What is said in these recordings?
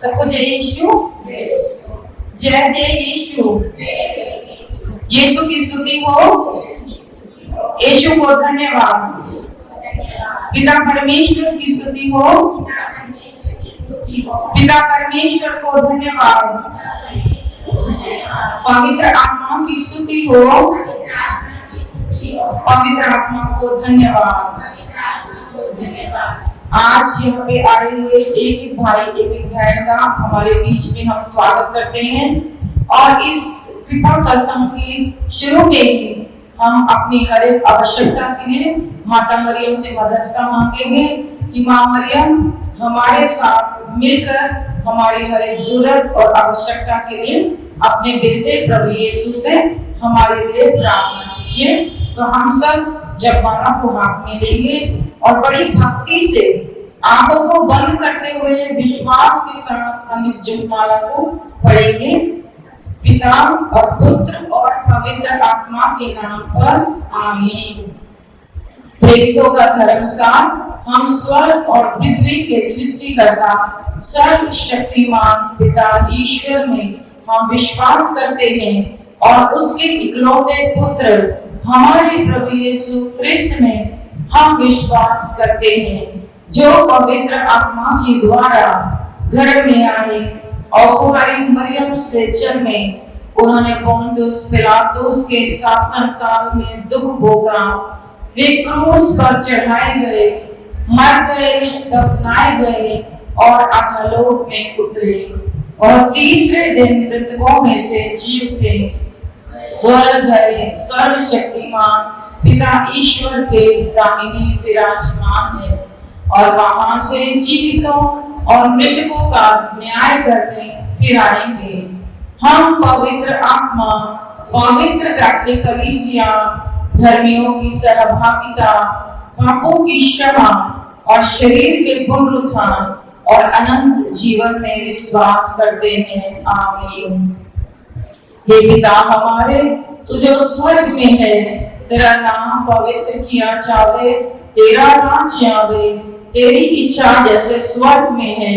सबको जय यीशु, जय जय यीशु। यीशु की स्तुति हो, यीशु को धन्यवाद। पिता परमेश्वर की स्तुति हो, पिता परमेश्वर को धन्यवाद। पवित्र आत्मा की स्तुति हो, पवित्र आत्मा को धन्यवाद। आज यहाँ पे आए हुए एक भाई एक बहन का हमारे बीच में हम स्वागत करते हैं और इस कृपा सत्संग की शुरू में ही हम अपनी हर एक आवश्यकता के लिए माता मरियम से मध्यस्थता मांगेंगे कि माँ मरियम हमारे साथ मिलकर हमारी हर एक जरूरत और आवश्यकता के लिए अपने बेटे प्रभु यीशु से हमारे लिए प्रार्थना कीजिए। तो हम सब जब माला को हाथ में लेंगे और बड़ी भक्ति से आंखों को बंद करते हुए विश्वास के साथ हम इस जपमाला को पढ़ेंगे। पिता और पुत्र और पवित्र आत्मा के नाम पर आमीन। प्रेरितों का धर्मसार, हम स्वर्ग और पृथ्वी के सृष्टिकर्ता सर्वशक्तिमान पिता ईश्वर में हम विश्वास करते हैं और उसके इकलौते पुत्र हमारे प्रभु यीशु क्रिस्त में हम विश्वास करते हैं, जो पवित्र आत्मा के द्वारा घर में आए और कुमारी मरियम से जन्मे। उन्होंने पोंतुस पिलातुस के शासन काल में दुख भोगा, वे क्रूस पर चढ़ाए गए, मर गए, दफनाए गए और अधोलोक में उतरे और तीसरे दिन मृतकों में से जी उठे, स्वर्ग गए, सर्वशक्तिमान पिता ईश्वर के दाहिने विराजमान है और वहां से जीवितों और मृतकों का न्याय करने फिर आएंगे। हम पवित्र आत्मा, पवित्र कैथोलिक कलीसिया, धर्मियों की सहभागिता, पापों की क्षमा और शरीर के पुनरुत्थान और अनंत जीवन में विश्वास करते हैं। आमीन। हे पिता हमारे, तू जो स्वर्ग में है, तेरा नाम पवित्र किया जावे, तेरा राज्य आवे, तेरी इच्छा जैसे स्वर्ग में है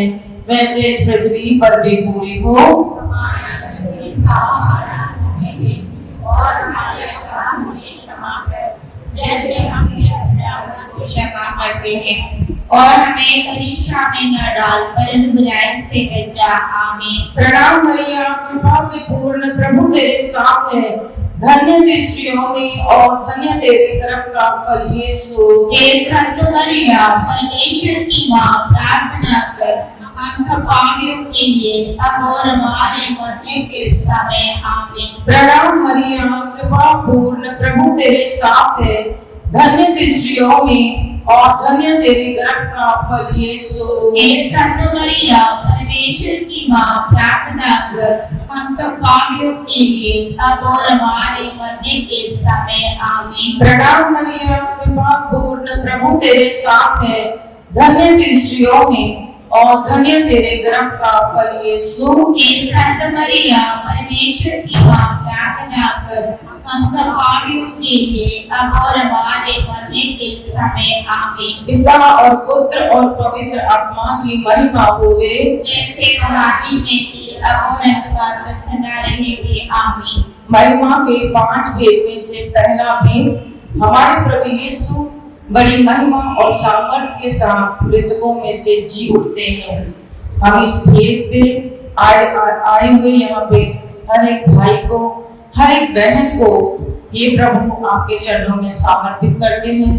वैसे इस पृथ्वी पर भी पूरी हो। और हमारे काम में क्षमा कर, जैसे हमने अपने अपनों को क्षमा करते हैं, और हमें परीक्षा में न डाल परंतु बुराई से बचा। आमीन। प्रणाम मरिया, कृपा से पूर्ण प्रभु तेरे साथ है, धन्य तू स्त्रियों में और धन्य तेरे गर्भ का फल यीशु। हे संत मरिया, परमेश्वर की माँ, प्रार्थना कर हम सब पापियों के लिए अब और हमारे मरने के समय। आमीन। प्रणाम मरिया, कृपा पूर्ण प्रभु तेरे साथ है, धन्य तू स्त्रियों में और धन्य तेरे गर्भ का फल यीशु। हे संत मरिया, परमेश्वर की माँ, प्रार्थना कर हम सब पापियों के लिए अब और हमारे मरने के समय। आमीन। प्रणाम मरिया, कृपा पूर्ण प्रभु तेरे साथ है, धन्य तू स्त्रियों में और धन्य तेरे गर्भ का फल यीशु। हे संत मरिया, परमेश्वर की माँ, प्रार्थना कर हम सब पापियों के लिए अब और हमारे मरने के समय। आमीन। पिता और पुत्र और पवित्र आत्मा की महिमा होवे, जैसे आदि में थी अब और अंतकाल तक सदा रहेगी। आमीन। महिमा के 5 भेद में से पहला भेद, हमारे प्रभु यीशु बड़ी महिमा और सामर्थ्य के साथ मृतकों में से जी उठते हैं। हम इस भेद पे आए हुए यहाँ पे हर एक भाई को, हर एक बहन को ये प्रभु आपके चरणों में समर्पित करते हैं।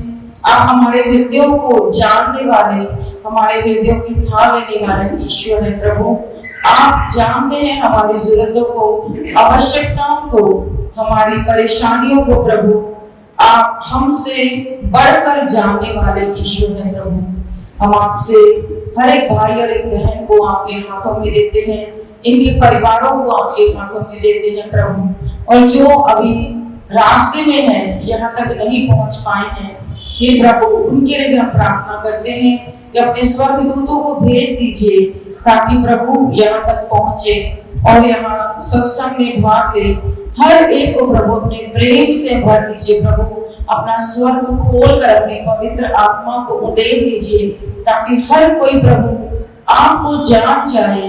आप हमारे हृदयों को जानने वाले, हमारे हृदयों की था लेने वाले ईश्वर है प्रभु। आप जानते हैं हमारी जरूरतों को, आवश्यकताओं को, हमारी परेशानियों को प्रभु। आप हमसे बढ़कर जानने वाले ईश्वर है प्रभु। हम आपसे हर एक भाई और एक बहन को आपके हाथों में देते हैं, इनके परिवारों को आपके हाथों में देते हैं प्रभु। और जो अभी रास्ते में है, यहाँ तक नहीं पहुंच पाए हैं, हे प्रभु उनके लिए भी हम प्रार्थना करते हैं कि अपने स्वर्गदूतों को भेज दीजिए ताकि प्रभु यहाँ तक पहुंचे और यहाँ सत्संग में भाग ले। हर एक को प्रभु अपने प्रेम से भर दीजिए प्रभु, अपना स्वर्ग खोल कर अपनी पवित्र आत्मा को उड़ेल दीजिए ताकि हर कोई प्रभु आपको जान जाए,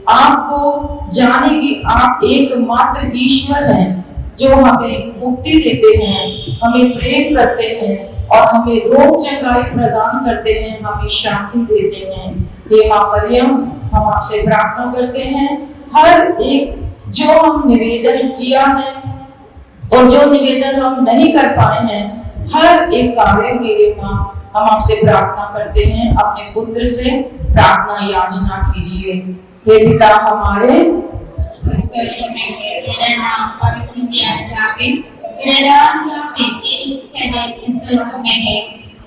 आपको जाने की आप एकमात्र ईश्वर हैं जो हमें मुक्ति देते हैं, हमें प्रेम करते हैं और हमें रोग चंगाई प्रदान करते हैं, हमें शांति देते हैं। हे मां मरियम, हम आपसे प्रार्थना करते हैं, हर एक जो हम निवेदन किया है और जो निवेदन हम नहीं कर पाए हैं, हर एक कार्य के लिए मां हम आपसे प्रार्थना करते हैं, अपने पुत्र से प्रार्थना याचना कीजिए। हे पिता हमारे, स्वर्ग में है, तेरा नाम पवित्र किया जावे, तेरा राज्य आवे, तेरी इच्छा जैसे स्वर्ग में है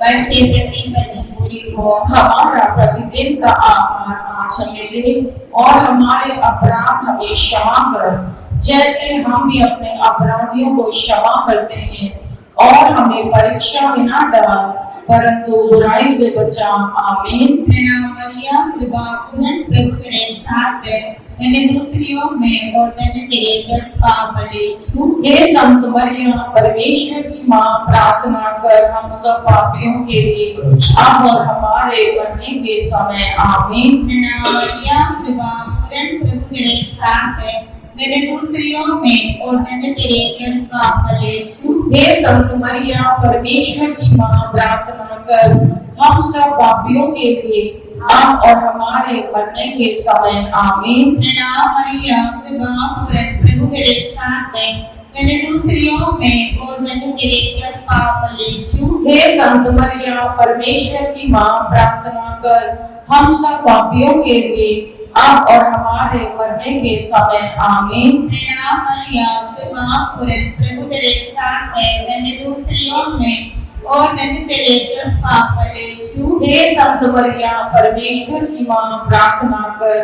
वैसे पृथ्वी पर भी पूरी हो। हमारा प्रतिदिन का आहार आज हमें दे और हमारे अपराध हमें क्षमा कर, जैसे हम भी अपने अपराधियों को क्षमा करते हैं, और हमें परीक्षा में न डाल परंतु बुराई से बचा। आमीन। प्रणाम मरियम, कृपा पूर्ण, प्रभु तेरे साथ है, धन्य तू स्त्रियों में और धन्य तेरे गर्भ का फल यीशु। हे संत मरियम, परमेश्वर की मां, प्रार्थना कर हम सब पापियों के लिए अब और हमारे मरने के समय। आमीन। प्रणाम मरियम, कृपा पूर्ण, प्रभु तेरे साथ है, धन्य तू स्त्रियों में और धन्य तेरे गर्भ का फल यीशु। हे संत मरियम, परमेश्वर की मां, प्रार्थना कर हम सब पापियों के लिए अब और हमारे मरने के समय। आमीन। प्रणाम मरियम, कृपा पूर्ण, प्रभु तेरे साथ है, धन्य तू स्त्रियों में और धन्य तेरे गर्भ का फल यीशु। हे संत मरियम, परमेश्वर की मां, प्रार्थना कर हम सब पापियों के लिए अब और हमारे मरने के समय। आमीन। प्रणाम मरियम, कृपा पूर्ण, प्रभु तेरे साथ है, धन्य तू स्त्रियों में और धन्य तेरे गर्भ का फल यीशु। हे संत मरियम, परमेश्वर की मां, प्रार्थना कर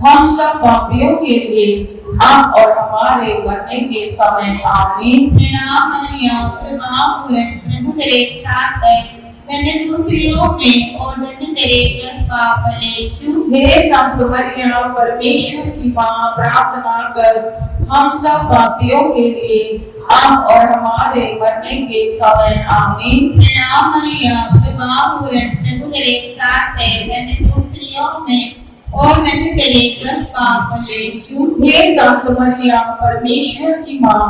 हम सब पापियों के लिए अब और हमारे मरने के समय। आमीन। प्रणाम मरियम, कृपा पूर्ण, प्रभु तेरे साथ है, धन्य तू स्त्रियों में और धन्य तेरे गर्भ का फल यीशु। हे संत मरियम, परमेश्वर की मां, प्रार्थना कर हम सब पापियों के लिए अब और हमारे मरने के समय। आमीन। प्रणाम मरियम, कृपा पूर्ण, प्रभु तेरे साथ है, धन्य तू स्त्रियों में और धन्य तेरे गर्भ का फल यीशु। हे संत मरियम, परमेश्वर की मां,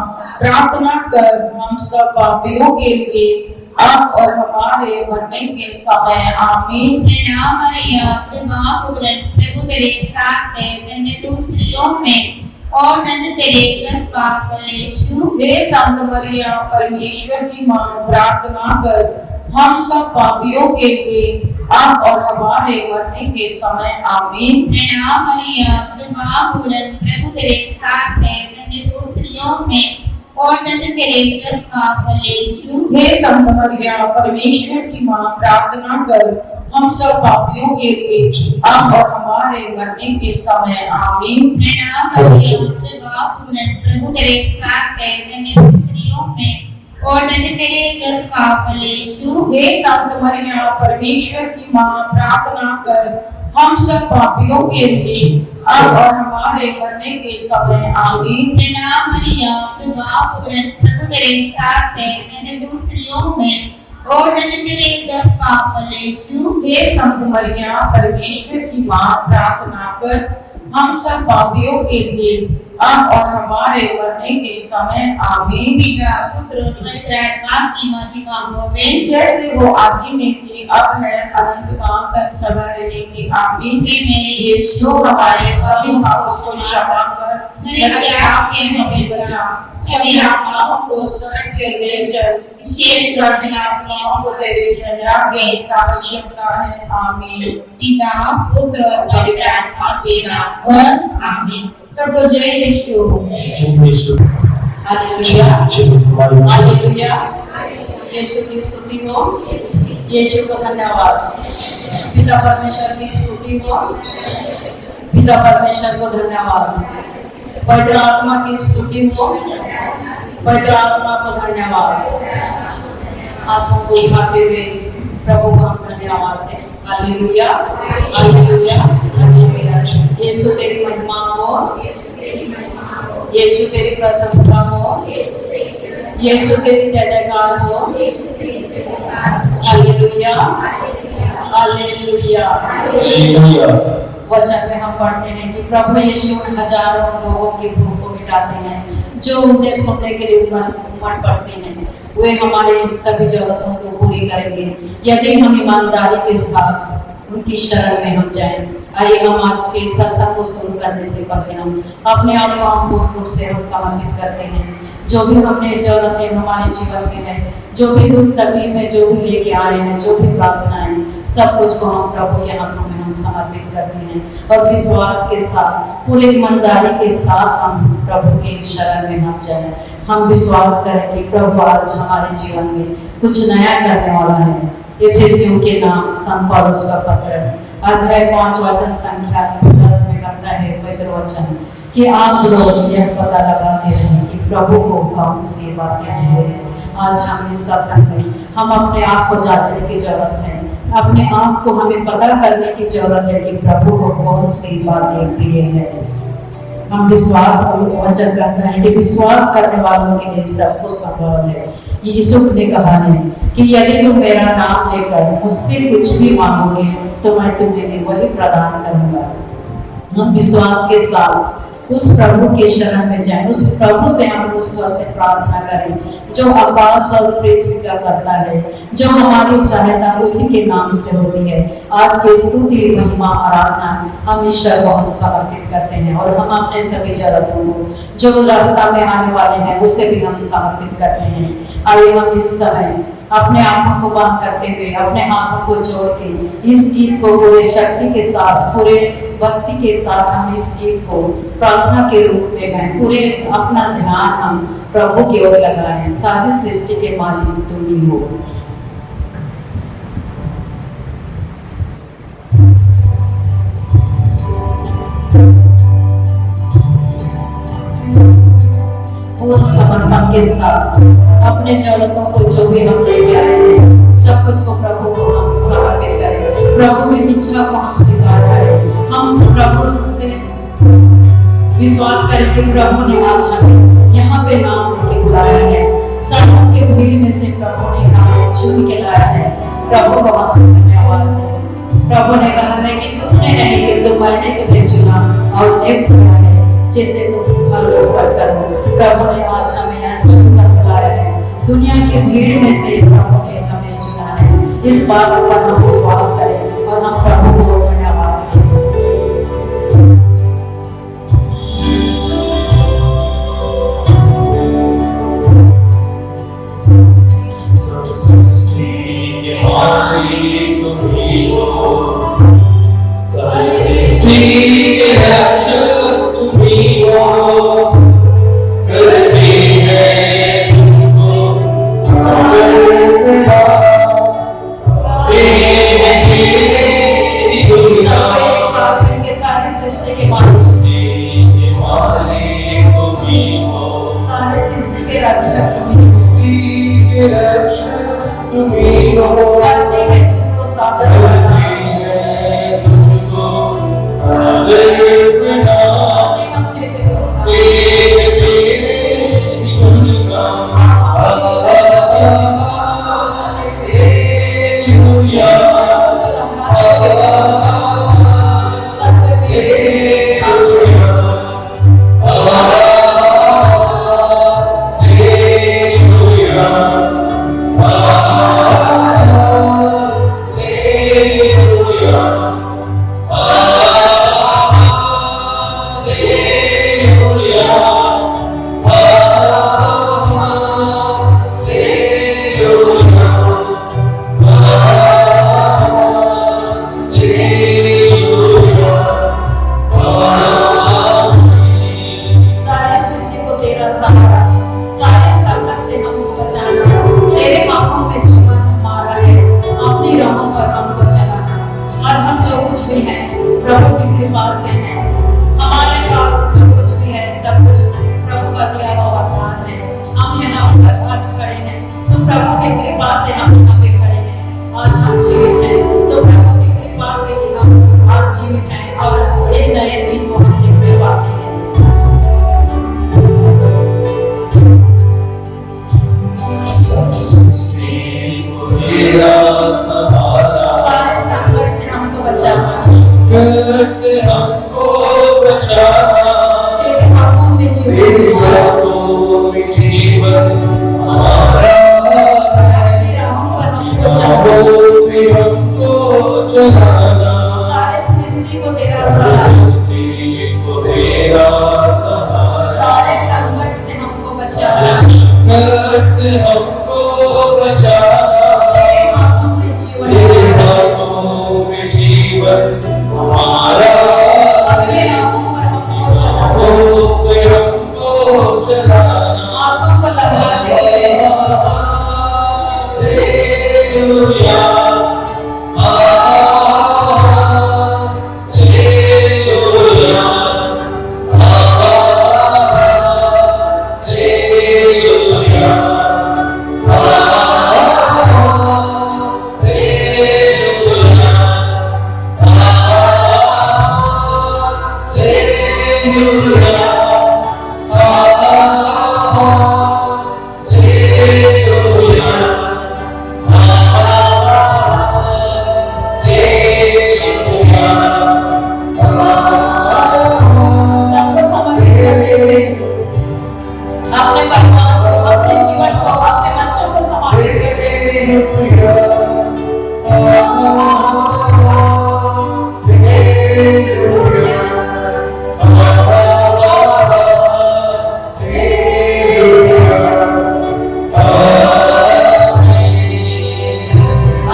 प्रार्थना कर हम सब पापियों के लिए अब और हमारे मरने के समय। आमीन। प्रणाम मरियम, कृपा पूर्ण, प्रभु तेरे साथ है, धन्य तू स्त्रियों में और धन्य तेरे गर्भ का फल यीशु। हे संत मरियम, परमेश्वर की मां, प्रार्थना कर हम सब पापियों के लिए अब और हमारे मरने के समय। आमीन। प्रणाम मरियम, कृपा पूर्ण, प्रभु तेरे साथ है, धन्य तू स्त्रियों में और धन्य तेरे गर्भ का फल यीशु। हे संत मरियम, परमेश्वर की मां, प्रार्थना कर हम सब पापियों के लिए अब और हमारे मरने के समय। आमीन। प्रणाम मरियम, कृपा पूर्ण, प्रभु तेरे साथ है, धन्य तू स्त्रियों में और धन्य तेरे गर्भ का फल यीशु। हे संत मरियम, परमेश्वर की मां, प्रार्थना कर हम सब पापियों के लिए अब और हमारे मरने के समय। आमीन। प्रणाम मरियम, कृपा पूर्ण, प्रभु तेरे साथ है, धन्य तू स्त्रियों में और धन्य तेरे गर्भ का फल यीशु। हे संत मरियम, परमेश्वर की मां, प्रार्थना कर हम सब पापियों के लिए अब और हमारे मरने के समय। आमीन। पिता, पुत्र और पवित्र आत्मा की महिमा होवे, जैसे वो आदि में थी अब है अनंत काल तक सदा रहेगी। आमीन। हे मेरे यीशु, हमारे सभी पापों को क्षमा कर, नरक से हमें बचा, सभी आत्माओं को स्वर्ग के ले चल, विशेषकर जिन आत्माओं को तेरे दया की आवश्यकता है। आमीन। पिता, पुत्र और पवित्र आत्मा के नाम पर आमीन। सबको जय Yeshu. Hallelujah, hallelujah. Hallelujah. Yeshu की स्तुति हो, यीशु को धन्यवाद। पिता परमेश्वर की स्तुति हो, पिता परमेश्वर को धन्यवाद। पवित्र आत्मा की स्तुति हो, पवित्र आत्मा को धन्यवाद। हाथों को उठाते हुए प्रभु को हम धन्यवाद दें। Hallelujah, hallelujah, hallelujah. यीशु तेरी महिमा हो, यीशु तेरी प्रशंसा हो, यीशु तेरी जय जयकार हो। Hallelujah, hallelujah, hallelujah. वचन में हम पढ़ते हैं कि प्रभु यीशु हजारों लोगों की भूख को मिटाते हैं, जो उन्हें सुनने के लिए उमड़ पड़ते हैं। वे हमारे सभी जरूरतों को पूरी करेंगे यदि हम ईमानदारी के साथ उनकी शरण में हम जाएं। आइए हम आज के सत्संग को शुरू करने से पहले हम अपने आप को हम पूर्ण रूप से हम समर्पित करते हैं। जो भी हमने जरूरतें हमारे जीवन में है, जो भी दुख तकलीफ है, जो भी लेके आए हैं, जो भी प्रार्थनाएं, सब कुछ को हम प्रभु के हाथों में हम समर्पित करते हैं और विश्वास के साथ पूरी ईमानदारी के साथ हम प्रभु के शरण में हम जाएं। हम विश्वास करें कि प्रभु आज हमारे जीवन में कुछ नया करने वाला है। इफिसियों के नाम संत पौलुस का पत्र अध्याय 5 वचन संख्या 10 में कहता है पवित्र वचन कि आप लोग यह पता लगाते रहें कि प्रभु को कौन सी बातें हैं। आज हम इस सत्संग में हम अपने आप को जांचने की जरूरत है, अपने आप को हमें पता करने की जरूरत है कि प्रभु को कौन सी बातें प्रिय है। हम विश्वास वचन कहता है कि विश्वास करने वालों के लिए सब कुछ संभव है। यीशु ने कहा है कि यदि तुम मेरा नाम लेकर मुझसे कुछ भी मांगोगे तो मैं तुम्हें भी वही प्रदान करूंगा। हम विश्वास के साथ उस प्रभु के शरण में जाएं, उस प्रभु से हम उस से प्रार्थना करें जो आकाश और पृथ्वी का करता है, जो हमारी सहायता उसी के नाम से होती है। आज की स्तुति महिमा आराधना हम ईश्वर को हम समर्पित करते हैं और हम अपने सभी जरूरतों को जो रास्ता में आने वाले हैं उससे भी हम समर्पित करते हैं। आइए हम इस समय अपने आंखों को बंद करते हुए अपने हाथों को जोड़ के इस गीत को पूरे शक्ति के साथ पूरे भक्ति के साथ हम इस गीत को प्रार्थना के रूप में गाएं। पूरे अपना ध्यान हम प्रभु की ओर लगाएं। सारी सृष्टि के मालिक तुम ही हो। पूर्ण समर्पण के साथ अपने जरूरतों को जो भी हम लेके आए हैं सब कुछ को प्रभु को हम समर्पित करें। प्रभु की इच्छा को हम स्वीकार करें। हम प्रभु से विश्वास करें कि प्रभु ने आज हमें यहाँ पे नाम लेके बुलाया है। सड़कों के भीड़ में से प्रभु ने हमें चुन के लाया है। प्रभु को हम धन्यवाद दें। प्रभु ने कहा है कि तुमने नहीं कि तो मैंने तुम्हें चुना और एक बुलाया है जैसे तुम फल करो। प्रभु ने आज हमें यहाँ चुनकर बुलाया है। दुनिया की भीड़ में से प्रभु ने हमें चुना है। इस बात पर हम विश्वास करें और हम प्रभु को धन्यवाद दें। सारे संकट से हमको बचा। जीवन हमारा हमको चलाना, सारे सृष्टि को तेरा सारी सहारा, सृष्टि को तेरा सहारा, सारे संकट से हमको बचाना, संकट से हमको बचाना, तेरे हाथों में जीवन तेरे हाथों में जीवन हमारा अपने नामों पर हमको चलाना, हमको चलाना। हाथों को लगा दे हालेलुया, हालेलुया, हालेलुया, सबको समर्पित करते हुए अपने परिवार को, अपने जीवन को, अपने बच्चों को समर्पित करते हुए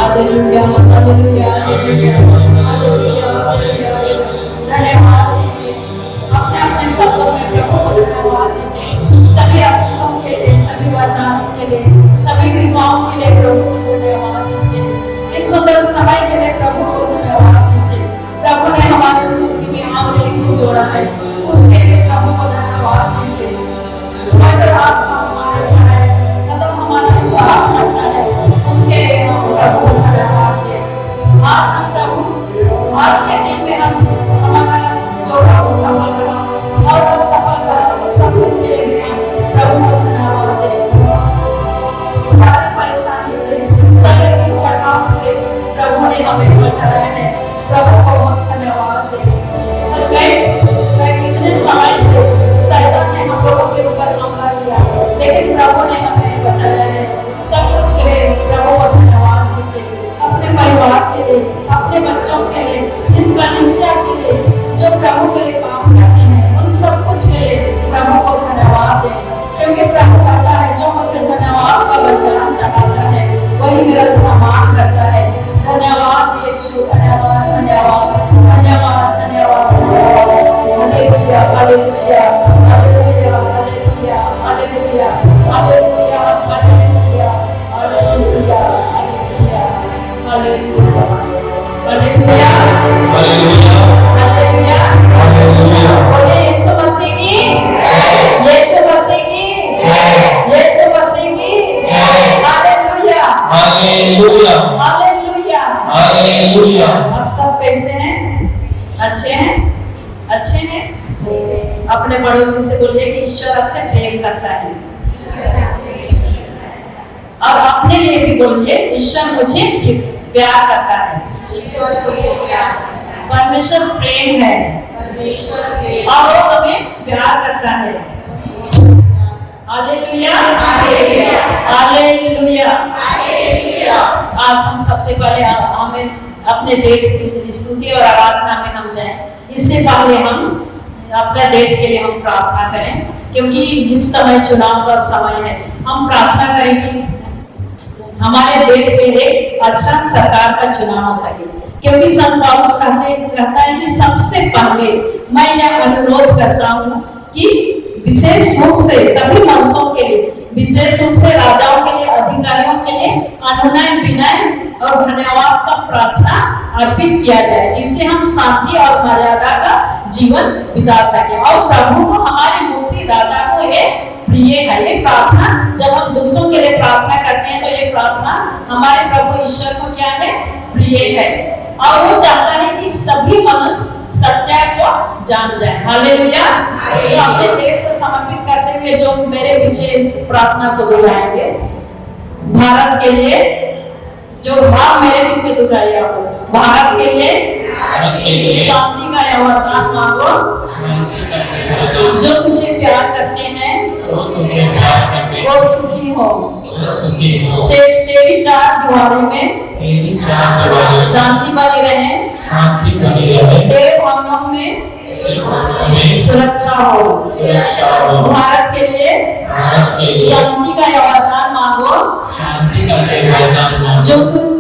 हालेलुया, हालेलुया, हालेलुया, धन्यवाद दीजिए। अपने अपने शब्दों में प्रभु को धन्यवाद दीजिए। सभी आशीषों के लिए, सभी वरदानों के लिए, सभी कृपाओं के लिए प्रभु को धन्यवाद दीजिए। इस सुंदर समय के लिए प्रभु को धन्यवाद दीजिए। प्रभु ने हमारी जिंदगी में हमारे लिए जोड़ा है, उसके लिए प्रभु को धन्यवाद दीजिए। पवित्र आत्मा हमारे साथ है, सदा हमारे साथ रहता है, उसके लिए हम प्रभु को धन्यवाद दें। आज हम प्रभु, आज के दिन में हम हमारा जोड़ा को सफल करा और वो सफल करा वो सब कुछ के लिए हम प्रभु को धन्यवाद दें। सारी परेशानी से, सारे दुर्घटनाओं से प्रभु ने हमें बचाया है, प्रभु को हम धन्यवाद दें। कितने समय से शैतान ने हम लोगों के ऊपर हमला किया, लेकिन प्रभु ने हमें बचाया है। सब कुछ के लिए प्रभु को धन्यवाद दीजिए। अपने परिवार के लिए, अपने बच्चों के लिए, इस कलीसिया के लिए जो प्रभु के लिए काम करते हैं, उन सब कुछ के लिए प्रभु को धन्यवाद दें। क्योंकि प्रभु कहता है जो मुझे धन्यवाद का बलिदान चढ़ाता है वही मेरा सम्मान करता है। धन्यवाद यीशु, धन्यवाद, धन्यवाद, धन्यवाद, धन्यवाद, hallelujah, hallelujah, hallelujah, hallelujah, hallelujah, hallelujah, hallelujah, hallelujah, hallelujah, hallelujah, hallelujah, hallelujah, hallelujah. बोले यीशु मसीह की जय, यीशु मसीह की जय, यीशु मसीह की जय, हालेलुया, हालेलुया, हालेलुया, हालेलुया। आप सब कैसे हैं? अच्छे हैं? अच्छे हैं? अपने पड़ोसी से बोलिए कि ईश्वर आपसे प्रेम करता है। और अपने लिए भी बोलिए ईश्वर मुझे प्यार करता है। ईश्वर मुझे प्यार करता है। परमेश्वर प्रेम है परमेश्वर प्रेम और वो हमें प्यार करता है। हालेलुया, हालेलुया, हालेलुया, हालेलुया। आज हम सबसे पहले हमें अपने देश की स्तुति और आराधना में हम जाएं। इससे पहले हम अपने देश के लिए हम प्रार्थना करें, क्योंकि इस समय चुनाव का समय है। हम प्रार्थना करेंगे हमारे देश में एक अच्छा सरकार का चुनाव हो सके, क्योंकि संत पौलुस कहता है कि सबसे पहले मैं यह अनुरोध करता हूँ कि विशेष रूप से सभी मनुष्यों के लिए, विशेष रूप से राजाओं के लिए, अधिकारियों के लिए अनुनय, विनय और धन्यवाद का प्रार्थना अर्पित किया जाए, जिससे हम शांति और मर्यादा का जीवन बिता सके और प्रभु को, हमारे मुक्तिदाता को ये प्रिय है। ये प्रार्थना जब हम दूसरों के लिए प्रार्थना करते हैं तो ये प्रार्थना हमारे प्रभु ईश्वर को क्या है? प्रिय है। और वो चाहता है कि सभी मनुष्य सत्य को जान जाए। हालेलुया। तो अपने देश को समर्पित करते हुए जो मेरे पीछे इस प्रार्थना को दोहराएंगे, भारत के लिए, जो भाव मेरे पीछे दोहराइए आप, भारत के लिए शांति का यह वरदान मांगो, जो तुझे प्यार करते हैं जो तुझे प्यार करते वो हो। मैं सुखी हूँ। तेरी चार दीवारी में तेरी चार दीवारी शांति बनी रहे। शांति बनी रहे। तेरे भवनों में तेरे भवनों में सुरक्षा हो। सुरक्षा हो। भारत के लिए शांति का यह वरदान मांगो। शांति का यह वरदान मांगो।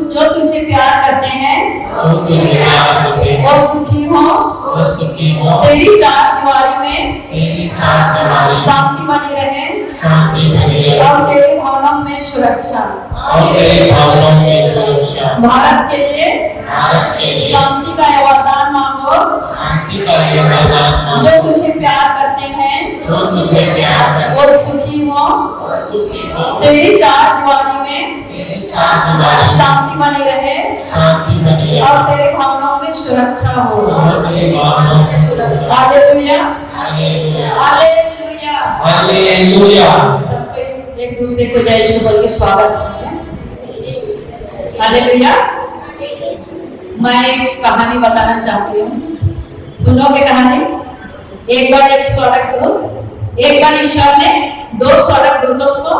जो तुझे प्यार करते हैं, जो तुझे प्यार करते हैं, और सुखी हो। और सुखी हो। तेरी चार दीवारी में तेरी चार दीवारी शांति बनी रहे। शांति बनी रहे। और तेरे भवनों में सुरक्षा। और तेरे भवनों में सुरक्षा। भारत के लिए शांति का यह वरदान मांगो। शांति का यह वरदान मांगो। जो तुझे प्यार करते हैं, जो तुझे प्यार करते हैं, और सुखी हो। और सुखी हो। तेरी चार दीवारी में तेरी चार दीवारी शांति बनी रहे। शांति बनी रहे। और तेरे भवनों में सुरक्षा हो। और तेरे भवनों में सुरक्षा। Hallelujah, hallelujah, hallelujah, hallelujah. सबको एक दूसरे को जय यीशु बोल के स्वागत कीजिए। हालेलुया। मैं एक कहानी बताना चाहती हूँ, सुनोगे कहानी। एक बार एक स्वर्गदूत, एक बार ईश्वर ने दो स्वर्गदूतों को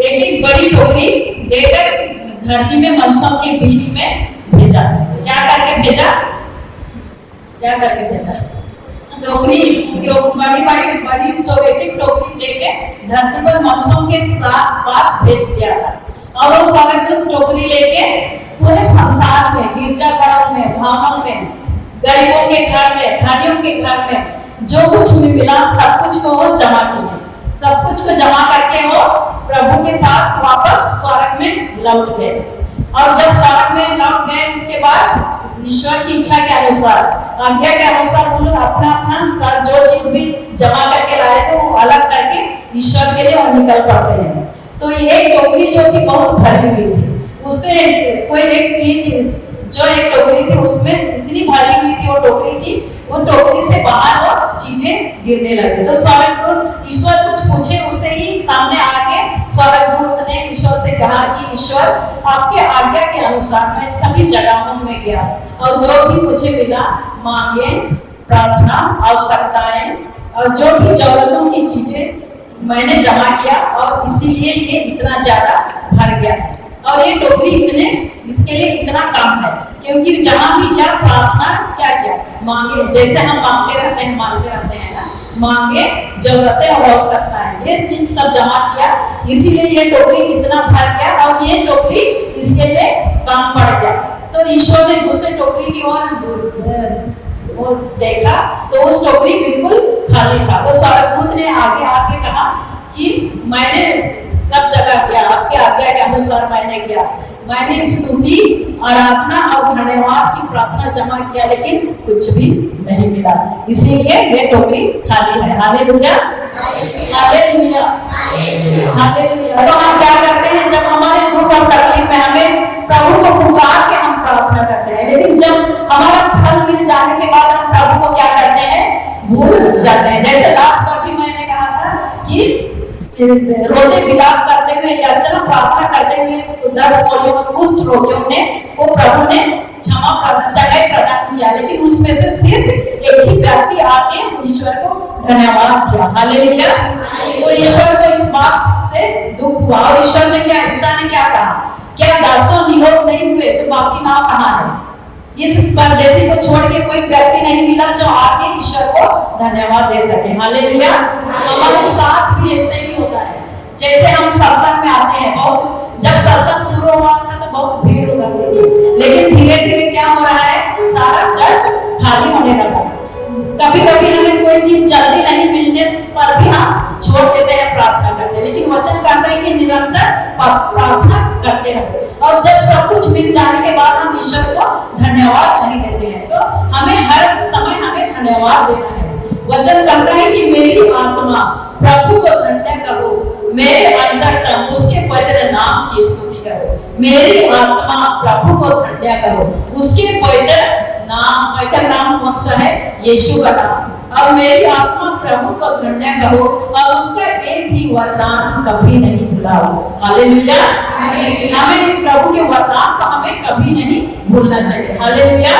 एक बड़ी टोकरी देकर धरती में मनुष्यों के बीच में भेजा। क्या करके भेजा? क्या करके भेजा? टोकरी, बड़ी टोकरी देके धरती पर मनुष्यों के साथ पास भेज दिया था। और वो स्वर्गदूत टोकरी लेके पूरे संसार में, गिरजाघरों में, भवनों में, गरीबों के घर में, धनियों के घर में जो कुछ भी मिला सब कुछ को वो जमा किया। सब कुछ को जमा करके वो प्रभु के पास वापस स्वर्ग में लौट गए। और जब स्वर्ग में लौट गए उसके बाद ईश्वर की इच्छा के अनुसार, आज्ञा के अनुसार वो लोग अपना अपना सब जो चीज भी जमा करके लाए थे वो अलग करके ईश्वर के लिए वो निकल पड़ते हैं। तो ये टोकरी जो थी बहुत भरी हुई थी, उससे कोई एक चीज, जो एक टोकरी थी उसमें इतनी भरी हुई थी वो टोकरी थी, वो टोकरी से बाहर वो चीजें गिरने लगी। तो स्वर्गदूत ईश्वर कुछ पूछे उससे ही सामने आके स्वर्गदूत ने ईश्वर से कहा कि ईश्वर आपके आज्ञा के अनुसार मैं सभी जगहों में गया और जो भी मुझे मिला, मांगे, प्रार्थना, आवश्यकताएं और जो भी जरूरतों की चीजें मैंने जमा किया और इसीलिए ये इतना ज्यादा भर गया है। और ये टोकरी इतने, इसके लिए इतना कम है क्योंकि जहां भी क्या प्रार्थना क्या क्या मांगे, जैसे हम मांगते रहते हैं ना, मांगे, जरूरतें और आवश्यकताएं, ये चीज सब जमा किया, इसीलिए ये टोकरी इतना भर गया और ये टोकरी इसके लिए कम पड़ गया। तो ईश्वर ने दूसरे टोकरी की ओर वो देखा तो उस टोकरी बिल्कुल खाली था। तो स्वर्गदूत ने आगे आके कहा कि मैंने सब जगह किया, आपके आज्ञा के अनुसार मैंने किया, मैंने स्तुति, आराधना और धन्यवाद की प्रार्थना जमा किया, लेकिन कुछ भी नहीं मिला, इसीलिए ये टोकरी खाली है। हालेलुया, हालेलुया, हालेलुया। तो हम क्या करते हैं जब हमारे दुख और तकलीफ में हमें प्रभु को पुकार के हम प्रार्थना करते हैं, लेकिन जब हमारा फल मिल जाने के बाद हम प्रभु को क्या करते हैं? भूल जाते हैं। जैसे लास्ट पर भी मैंने कहा था कि रोते विलाप करते हुए या चलो प्रार्थना करते हुए 10 कोड़ियों में कुष्ठ रोगियों ने वो प्रभु ने क्षमा प्रदान किया, लेकिन उसमें से सिर्फ एक ही व्यक्ति आके ईश्वर को धन्यवाद दिया। हालेलुया। तो ईश्वर को इस बात से दुख हुआ और ईश्वर ने क्या कहा? क्या दासों निरोध नहीं हुए तो बाकी नाव कहाँ है? इस परदेसी को छोड़ के कोई व्यक्ति नहीं मिला जो आके ईश्वर को धन्यवाद दे सके। हालेलुया। हमारे साथ भी ऐसे ही होता है। जैसे हम सत्संग में आते हैं, बहुत जब सत्संग शुरू हुआ था तो बहुत भीड़ हो रही थी, लेकिन धीरे धीरे क्या हो रहा है? सारा चर्च खाली होने लगा। कभी कभी हमें कोई चीज जल्दी नहीं मिलने पर भी हम छोड़ देते हैं प्रार्थना करते, लेकिन वचन कहता है कि निरंतर प्रार्थना करते रहो। और जब सब कुछ मिल जाने के बाद हम ईश्वर को धन्यवाद नहीं देते हैं, तो हमें हर समय हमें धन्यवाद देना है। वचन कहता है कि मेरी आत्मा प्रभु को धन्य करो, मेरे अंतरतम उसके पवित्र नाम की स्तुति करो। मेरी आत्मा प्रभु को धन्य करो, उसके पवित्र नाम कौन सा है? यीशु का नाम। और मेरी आत्मा प्रभु को धन्य करो और उसका एक भी वरदान कभी नहीं भुलाओ। हालेलुया। हमें प्रभु के वरदान को हमें कभी नहीं भूलना चाहिए। हालेलुया।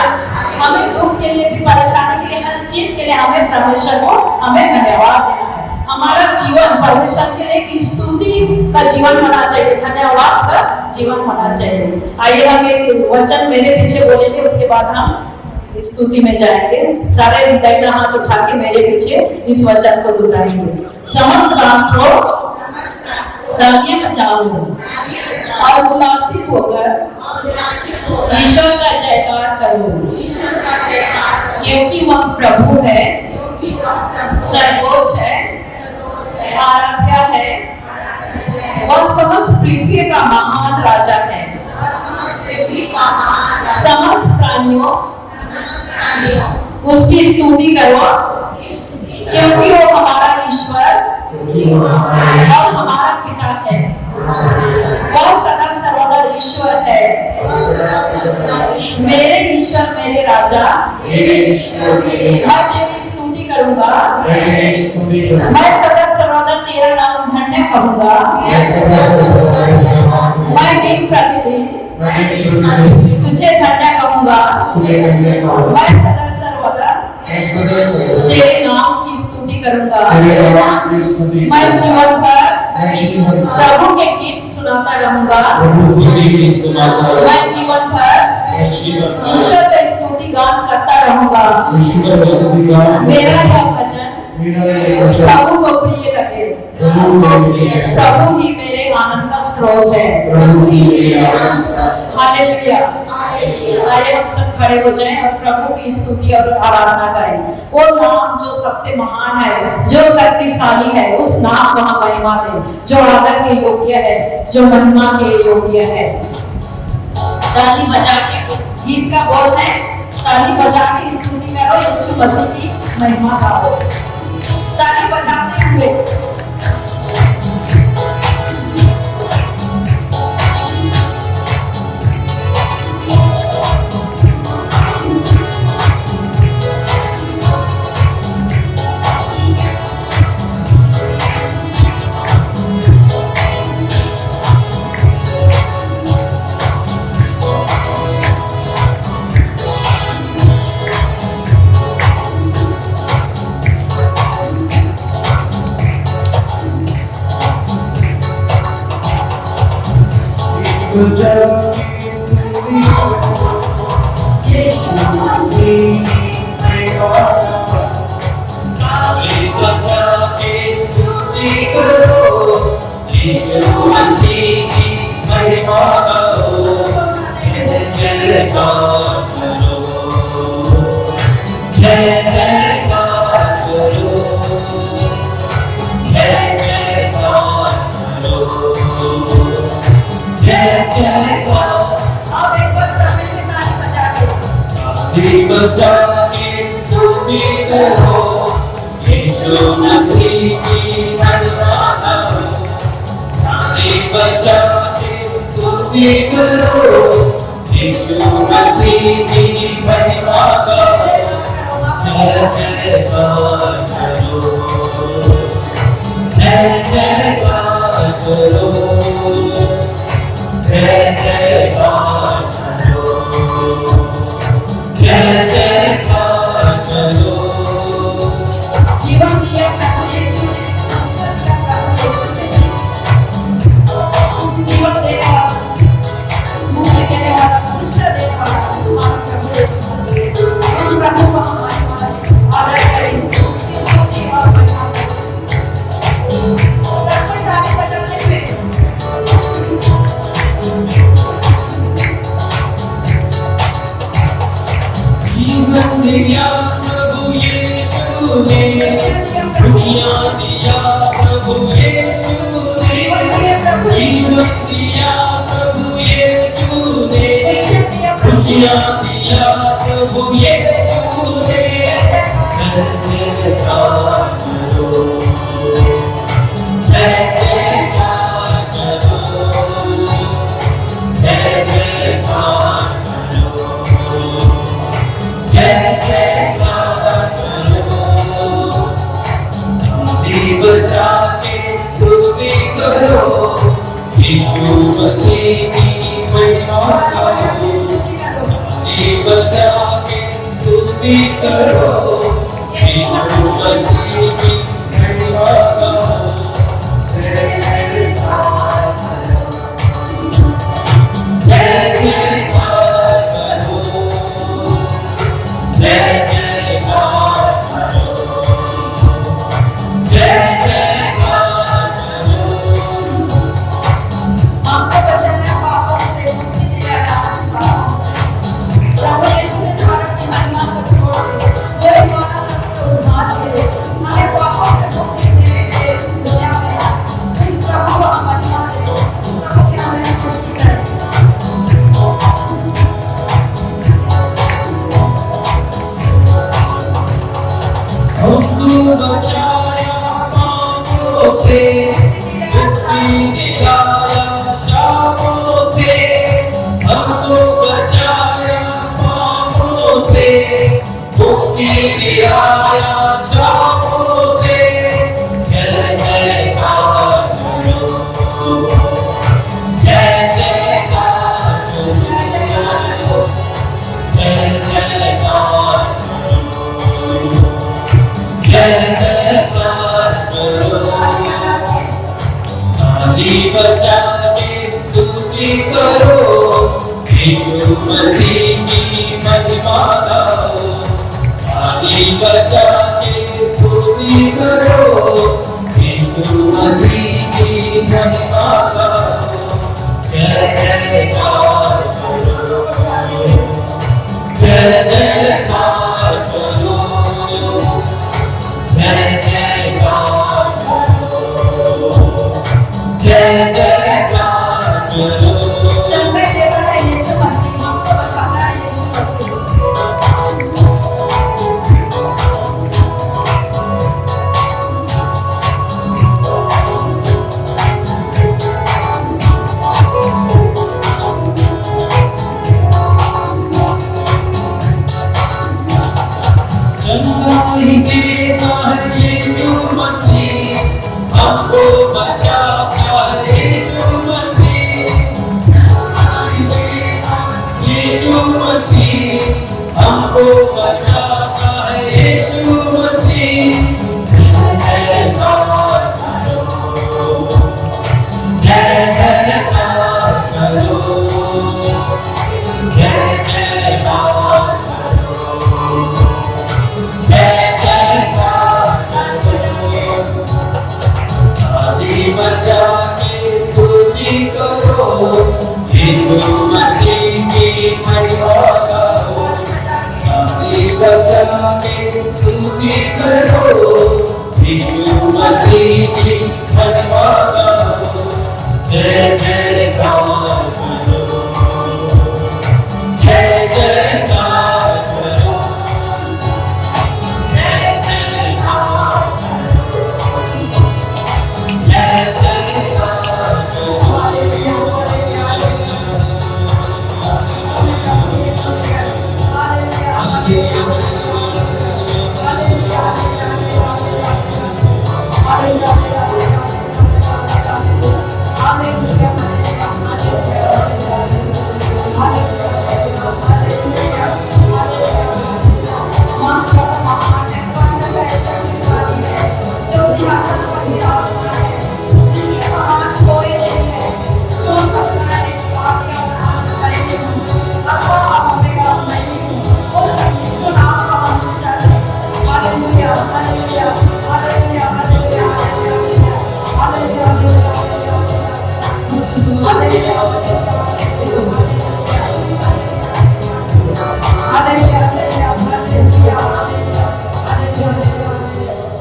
हमें दुख के लिए भी, परेशानी के लिए, हर चीज के लिए हमें परमेश्वर को हमें धन्यवाद देना है। हमारा जीवन परमेश्वर के लिए की स्तुति का जीवन होना चाहिए, धन्यवाद का जीवन होना चाहिए। आइए हम एक वचन मेरे पीछे बोलेंगे, उसके बाद हम स्तुति में जाएंगे। सारे अपना हाथ उठा के मेरे पीछे इस वचन को दोहराएंगे। समस्त राष्ट्रों तालियां बजाओ और उल्लासित होकर ईश्वर का जयकार करो, क्योंकि वह प्रभु है, सर्वोच्च है, आराध्य है, वह समस्त पृथ्वी का महान राजा है। समस्त प्राणियों उसकी स्तुति करो, क्योंकि वो हमारा ईश्वर और हमारा पिता है। वह सदा सर्वदा ईश्वर है, मेरे ईश्वर मेरे राजा। मैं तेरी स्तुति करूंगा, मैं सदा सर्वदा तेरा नाम धन्य कहूंगा। मैं दिन प्रतिदिन तुझे धन्य कहूंगा, मैं सदा सर्वदा तेरे नाम की स्तुति करूंगा। मैं जीवन भर प्रभु के गीत सुनाता रहूंगा। मैं जीवन भर ईश्वर का स्तुति गान करता रहूंगा। मेरा यह भजन प्रभु को प्रिय लगे, प्रभु ही मेरे आनंद का स्रोत है। हालेलुया। आइए हम सब खड़े हो जाएं और प्रभु की स्तुति और आराधना करें। वो नाम जो सबसे महान है, जो शक्तिशाली है, उस नाम को हम महिमा दें, जो आदर के योग्य है, जो महिमा के योग्य है। ताली बजा के गीत का बोल है, ताली बजा के स्तुति करो, यीशु मसीह की महिमा गाओ। ताली बजाते हुए करो बचा के स्तुति करो, यीशु मसीह की महिमा गाओ। आदि बचा के स्तुति करो, यीशु मसीह की महिमा गाओ। जय जयकार करो, जय जयकार करो, जय जयकार करो, जय जयकार करो। चलते देता है यीशु मसीह, हमको बचाता है यीशु मसीह। चंगाई देता है यीशु मसीह, हमको बचाता है यीशु मसीह। यीशु मसीह हमको बचाता है यीशु मसीह। जय जयकार करो, जय जयकार करो, जय जयकार करो, जय जयकार करो। आदि बचा के स्तुति करो, यीशु मसीह की महिमा गाओ। आदि बचा के स्तुति करो, यीशु मसीह की महिमा गाओ। जय जयकार करो, जय जयकार करो, जय जयकार करो, जय जयकार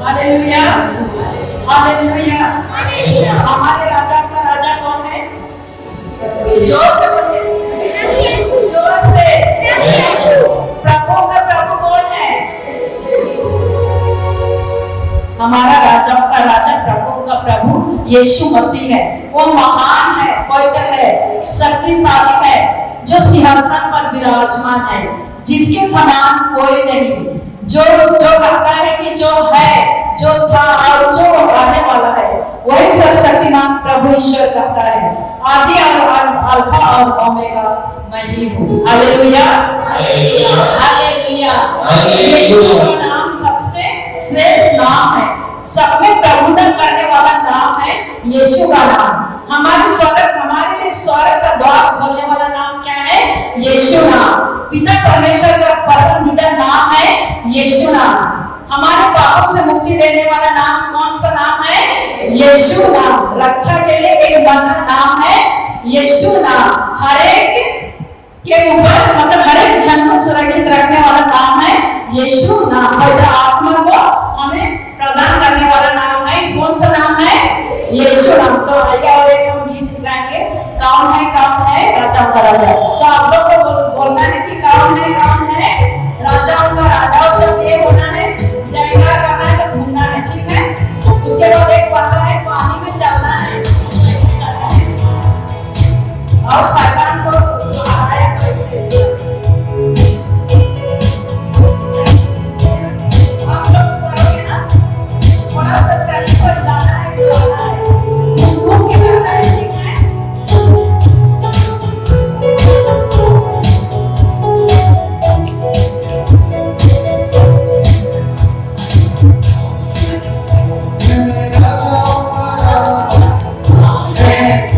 हालेलुया, हालेलुया। हमारे राजा का राजा कौन है? जोर से बोलिए, जोर से। प्रभु का प्रभु कौन है? हमारा राजा का राजा, प्रभु का प्रभु यीशु मसीह है। वो महान है, पवित्र है, शक्तिशाली है, जो सिंहासन पर विराजमान है, जिसके समान कोई नहीं। जो कहता है कि जो है, जो था और जो आने वाला है, वही सर्वशक्तिमान प्रभु ईश्वर कहता है। आदि और अल्फा और ओमेगा मैं ही हूँ। Hallelujah, hallelujah. यीशु का नाम सबसे श्रेष्ठ नाम है, सब में प्रभुता करने वाला नाम है यीशु का नाम। हमारे लिए स्वर्ग का द्वार खोलने वाला नाम क्या है? यीशु नाम। पिता परमेश्वर का पसंदीदा नाम है यीशु नाम। हमारे पापों से मुक्ति देने वाला नाम कौन सा नाम है? यीशु नाम। रक्षा के लिए एक बंधन नाम है यीशु नाम। हर एक के ऊपर मतलब हर एक जन को सुरक्षित रखने वाला नाम है यीशु नाम। पवित्र आत्मा को हमें प्रदान करने वाला नाम है, कौन सा नाम है? यीशु नाम। तो आइए और एक हम गीत गाएंगे, कौन है राजाओं का राजा। तो आप लोग को बोलना है कि कौन है राजाओं का राजा। और जब ये होना है, जयकार करना है, तो घूमना है, ठीक है। उसके बाद एक बात है, पानी में चलना है और शैतान को हराया कैसे। आप लोग करोगे ना, थोड़ा सा शरीर पर लाना है, घूम के करना है, ठीक है। जय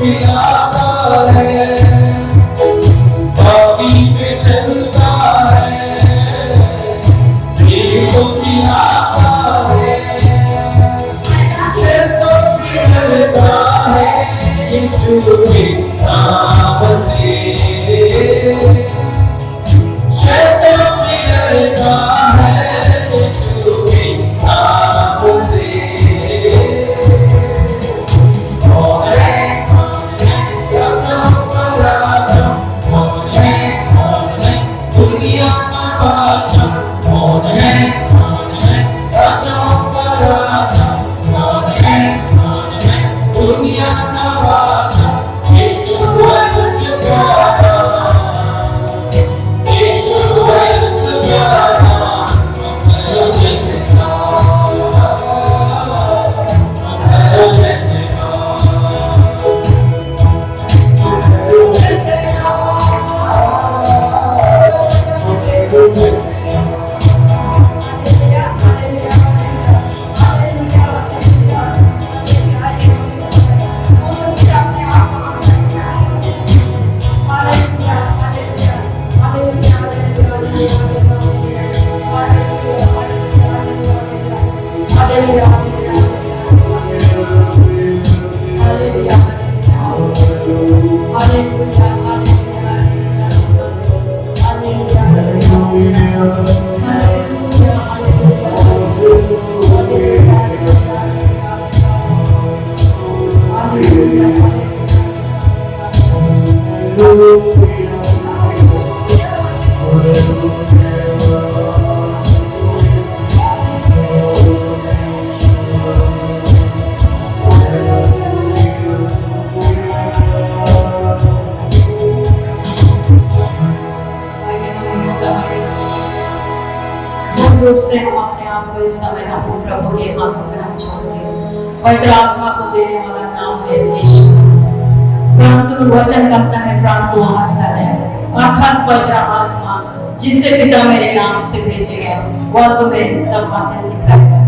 पिलाता है, पापी पे चलता है, प्रिय को पिलाता है, तो पिलाता है यीशु के नाम से, शैतान पिलाता है यीशु के नाम से। दुनिया का बादशाह कौन है? राजाओं का राजा कौन है? दुनिया का बादशाह यीशु यीशु यीशु रूप से हम अपने आप को इस समय हम प्रभु के हाथों में हम छोड़ते हैं। पवित्र आत्मा को देने वाला नाम है यीशु। परंतु वचन कहता है परंतु आशा है, अर्थात पवित्र आत्मा जिसे पिता मेरे नाम से भेजेगा वह तुम्हें सब बातें सिखाएगा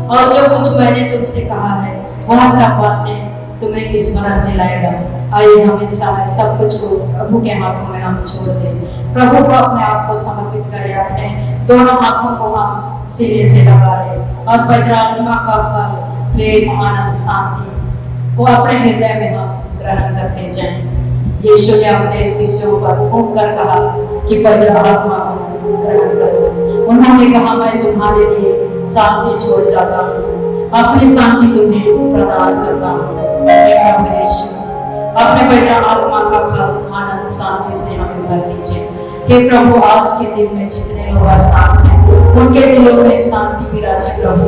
और जो कुछ मैंने तुमसे कहा है वह सब बातें तुम्हें स्मरण दिलाएगा। आइए हम इस समय सब कुछ को प्रभु के हाथों में हम छोड़ दें। प्रभु को अपने आप को समर्पित करें, अपने दोनों हाथों को हम सीने से लगा लें और पवित्र आत्मा का फल प्रेम आनंद शांति वो अपने हृदय में हम ग्रहण करते जाएं। यीशु ने अपने शिष्यों पर फूंक कर कहा कि पवित्र आत्मा को ग्रहण करो। उन्होंने कहा मैं तुम्हारे लिए शांति छोड़ जाता हूँ, अपनी शांति तुम्हें प्रदान करता हूँ। अपने पवित्र आत्मा का फल आनंद शांति से हमें भर दीजिए। हे प्रभु आज के दिन में जितने लोग अशांत हैं उनके दिलों में शांति विराजे प्रभु।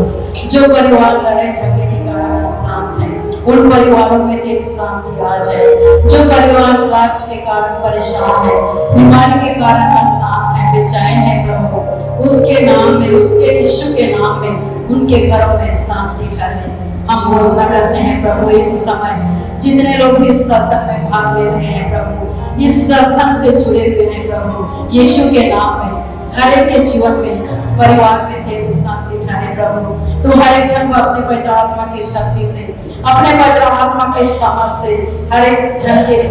जो परिवार लड़ाई झगड़े के कारण अशांत हैं उन परिवारों में तेरी शांति आ जाए। जो परिवार कार्य के कारण परेशान है, बीमारी के कारण अशांत है, बेचैन है प्रभु, उसके नाम में उसके यीशु के नाम में उनके घरों में शांति ठहरे। हम घोषणा करते हैं प्रभु इस समय जितने लोग इस सत्संग में भाग ले रहे हैं प्रभु, इस सत्संग से जुड़े हुए हैं प्रभु, यीशु के नाम में हर एक के जीवन में परिवार में तेरी शांति ठहरे प्रभु। तू हर एक जन को अपने पवित्र आत्मा की शक्ति से, अपने पवित्र आत्मा के समझ से हर एक जन के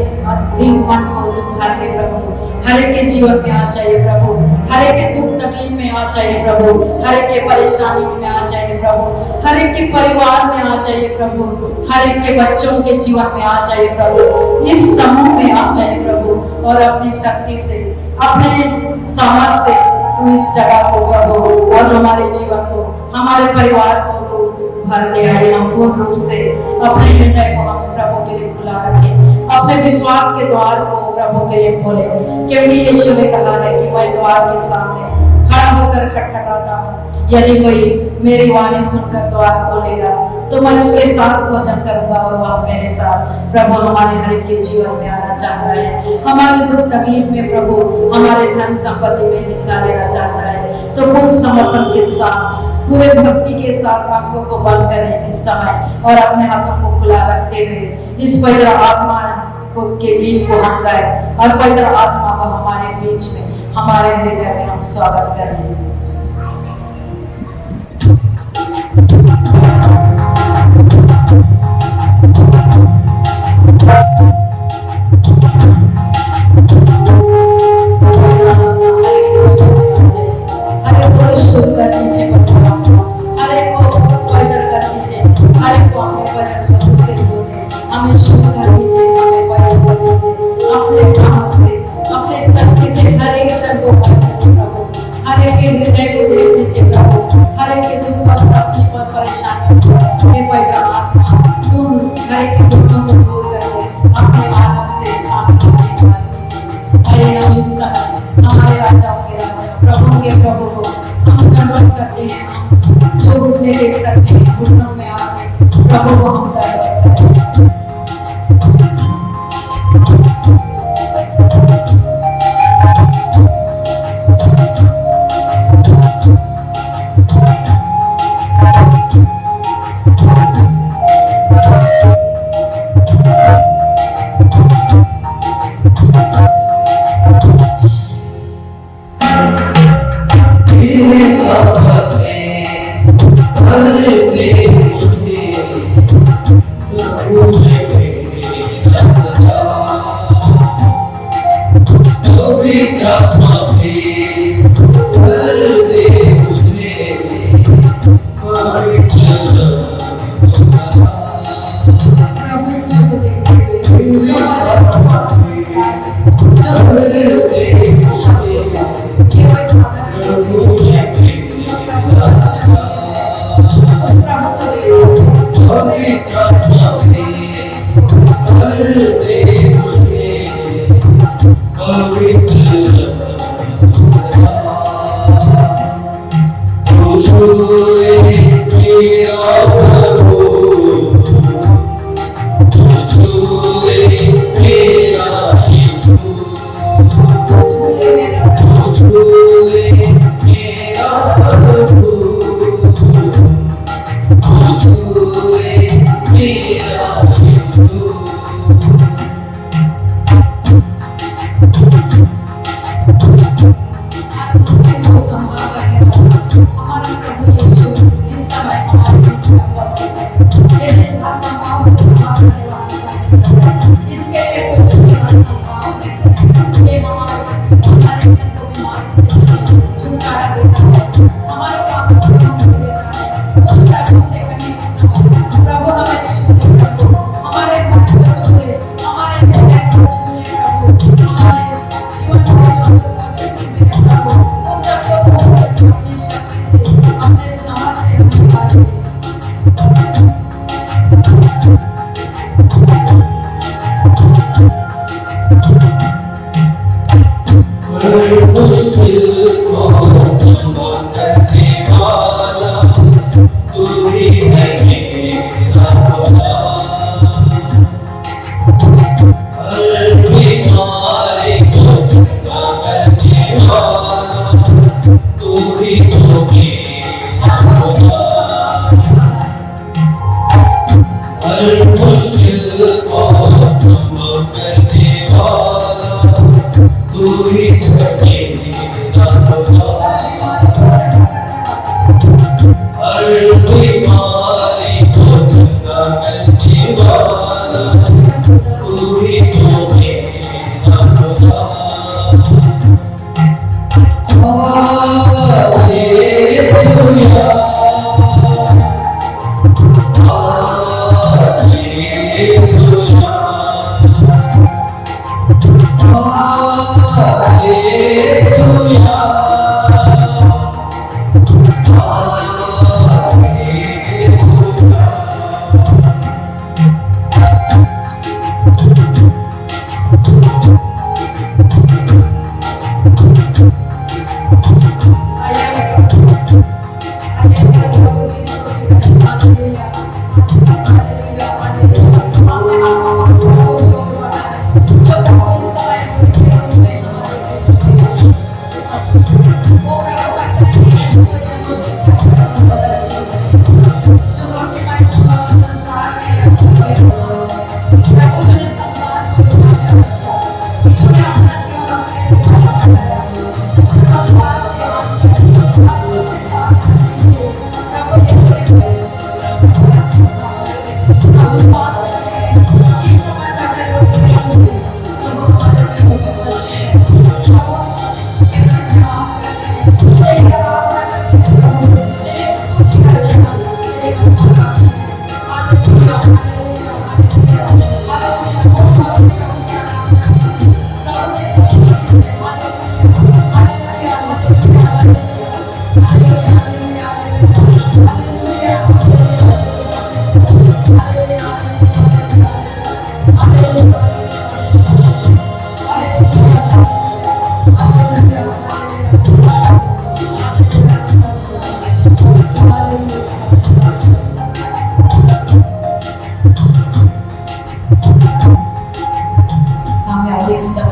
दिल मन को तू भर दे प्रभु। हर एक के जीवन में आ जाइए प्रभु, हर एक के दुख तकलीफ में आ जाइए प्रभु, हर एक के परेशानियों में आ जाइए प्रभु, हर एक के परिवार में आ जाइए प्रभु, हर एक के बच्चों के जीवन में आ जाइए प्रभु, इस समूह में आ जाइए प्रभु और अपनी शक्ति से, अपने समझ से तू इस जगह को प्रभु और हमारे जीवन को, हमारे परिवार को तू भर ले आए। हम पूर्ण रूप से अपने हृदय को हम प्रभु के लिए खुला रखें, अपने विश्वास के द्वार को प्रभु के लिए खोले, क्योंकि यीशु ने कहा है कि मैं द्वार के सामने खड़ा होकर खटखटाता हूँ, यदि कोई मेरी वाणी सुनकर द्वार खोलेगा तो मैं उसके साथ भोजन करूंगा और वह मेरे साथ। प्रभु हमारे हर एक के जीवन में आना चाहता है, हमारे दुख तकलीफ में प्रभु, हमारे धन संपत्ति में हिस्सा लेना चाहता है। तो पूर्ण समर्पण के साथ, पूरे भक्ति के साथ आंखों को बंद करें इस समय और अपने हाथों को खुला रखते हुए इस पवित्र आत्मा के गीत को हम गाएं और पवित्र आत्मा को हमारे बीच में, हमारे हृदय में हम स्वागत करें। Thank you. से शांति से कार्य कीजिए। आइए हम इस समय हमारे राजाओं के राजा प्रभु के प्रभु को हम दंडवत करते हैं। हम जो घुटने देख सकते हैं घुटनों में आके प्रभु को हम दंडवत करते हैं।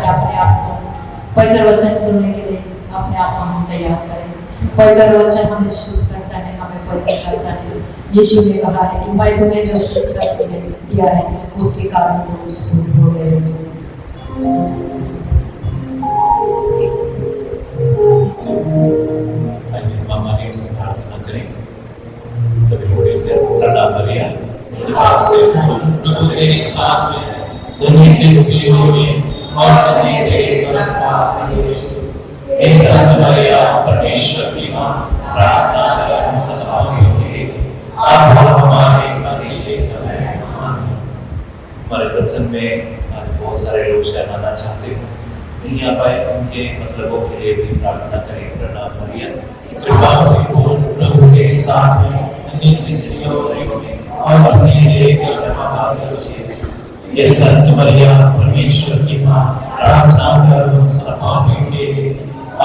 अपने आप को पवित्र वचन सुनने के लिए अपने आप को हम तैयार करें। पवित्र वचन हमें शुद्ध करता है, हमें पवित्र करता है। यीशु ने कहा है कि मैं तुम्हें जो शिक्षा दिया है उसके कारण तुम शुद्ध हो गए हो। मामा ने से प्रार्थना करें। सभी लोग मिलकर प्रणाम करिए। प्रभु तेरे साथ में दुनिया की सृष्टि में और करने तेरे बरकत यीशु इस सत्य परमेश्वर की मां प्रार्थना कर हम सब पाएंगे। अब हमारे मरने के समय हमारे सत्संग में आज बहुत सारे लोग शायद आना चाहते हो, नहीं आ पाए, उनके मतलबों के लिए भी प्रार्थना करें। प्रणाम मरिया कृपा से प्रभु के साथ में नित्य स्त्रियों में और अपने लिए ये संत मरिया परमेश्वर की मां प्रार्थना कर हम सब पाएंगे।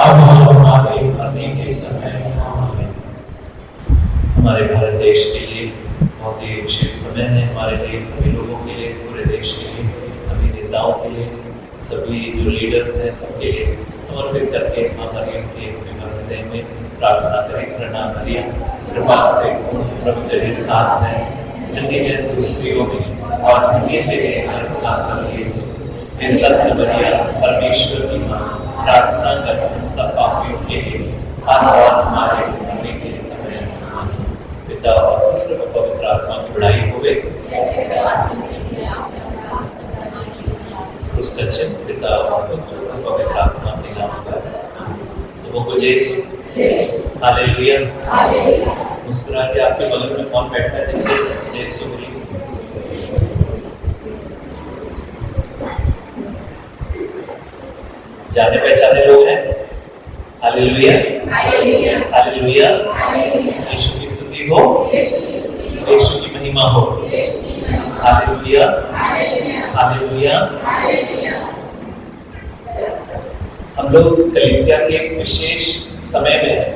अब हमारे मरने के समय हमारे भारत देश के लिए बहुत ही विशेष समय है। हमारे लिए, सभी लोगों के लिए, पूरे देश के लिए, सभी नेताओं के लिए, सभी जो लीडर्स हैं सबके लिए समर्पित करके मां मरियम के हृदय में प्रार्थना करें। प्रणाम मरिया कृपा से प्रभु तेरे साथ में, धन्य है तू स्त्रियों में और धन्य तेरे गर्भ का फल यीशु। हे संत मरिया परमेश्वर की मां प्रार्थना कर हम सब पापियों के लिए अब और हमारे मरने के समय। पिता और पुत्र और पवित्र आत्मा की बड़ाई होवे। उसका चिन्ह पिता और पुत्र और पवित्र आत्मा के नाम पर सबों को यीशु। हालेलुया। मुस्कुरा के आपके बगल में कौन बैठा है देखिए, यीशु बोलिए। जाने पहचाने लोग हैं। Hallelujah hallelujah. यीशु की स्तुति हो, यीशु की महिमा हो। Hallelujah hallelujah. हम लोग कलीसिया के एक विशेष समय में है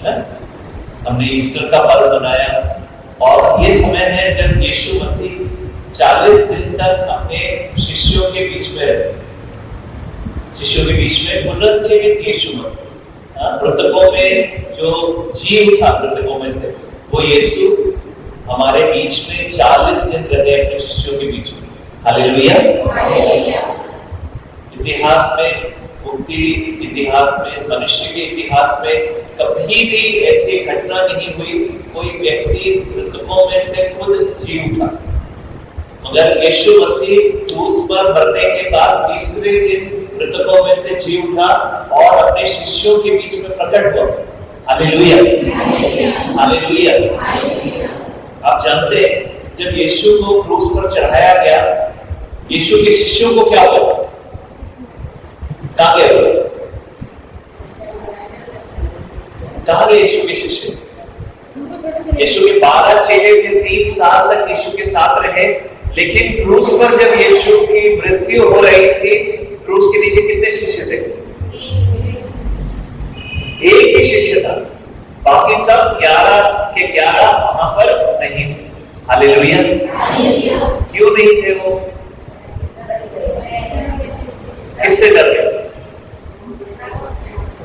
ना, हमने ईस्टर का पर्व मनाया और ये समय है जब यीशु मसीह 40 दिन तक अपने शिष्यों के बीच में रहे। शिष्यों के बीच में पुनर्जीवित यीशु मसीह, मृतकों में जो जी उठा मृतकों में से, वो यीशु हमारे बीच में 40 दिन रहे अपने शिष्यों के बीच में। हालेलुया। इतिहास में, मुक्ति इतिहास में, मनुष्य के इतिहास में कभी भी ऐसी घटना नहीं हुई कोई व्यक्ति मृतकों में से खुद जी उठा। मगर यीशु मसीह क्रूस पर मरने के बाद तीसरे दिन मृतकों में से जी उठा और अपने शिष्यों के बीच में प्रकट हुआ। Hallelujah hallelujah. आप जानते हैं जब यीशु को क्रूस पर चढ़ाया गया, यीशु के शिष्यों को क्या हुआ? कहां गए? कहां गए यीशु के शिष्य? यीशु के 12 चेले थे, 3 साल तक यीशु के साथ रहे। लेकिन क्रूस पर जब यीशु की मृत्यु हो रही थी, क्रूस के नीचे कितने शिष्य थे? एक ही शिष्य था, बाकी सब 11 के 11 वहां पर नहीं थे। हालेलुया। क्यों नहीं थे वो? किससे डरे?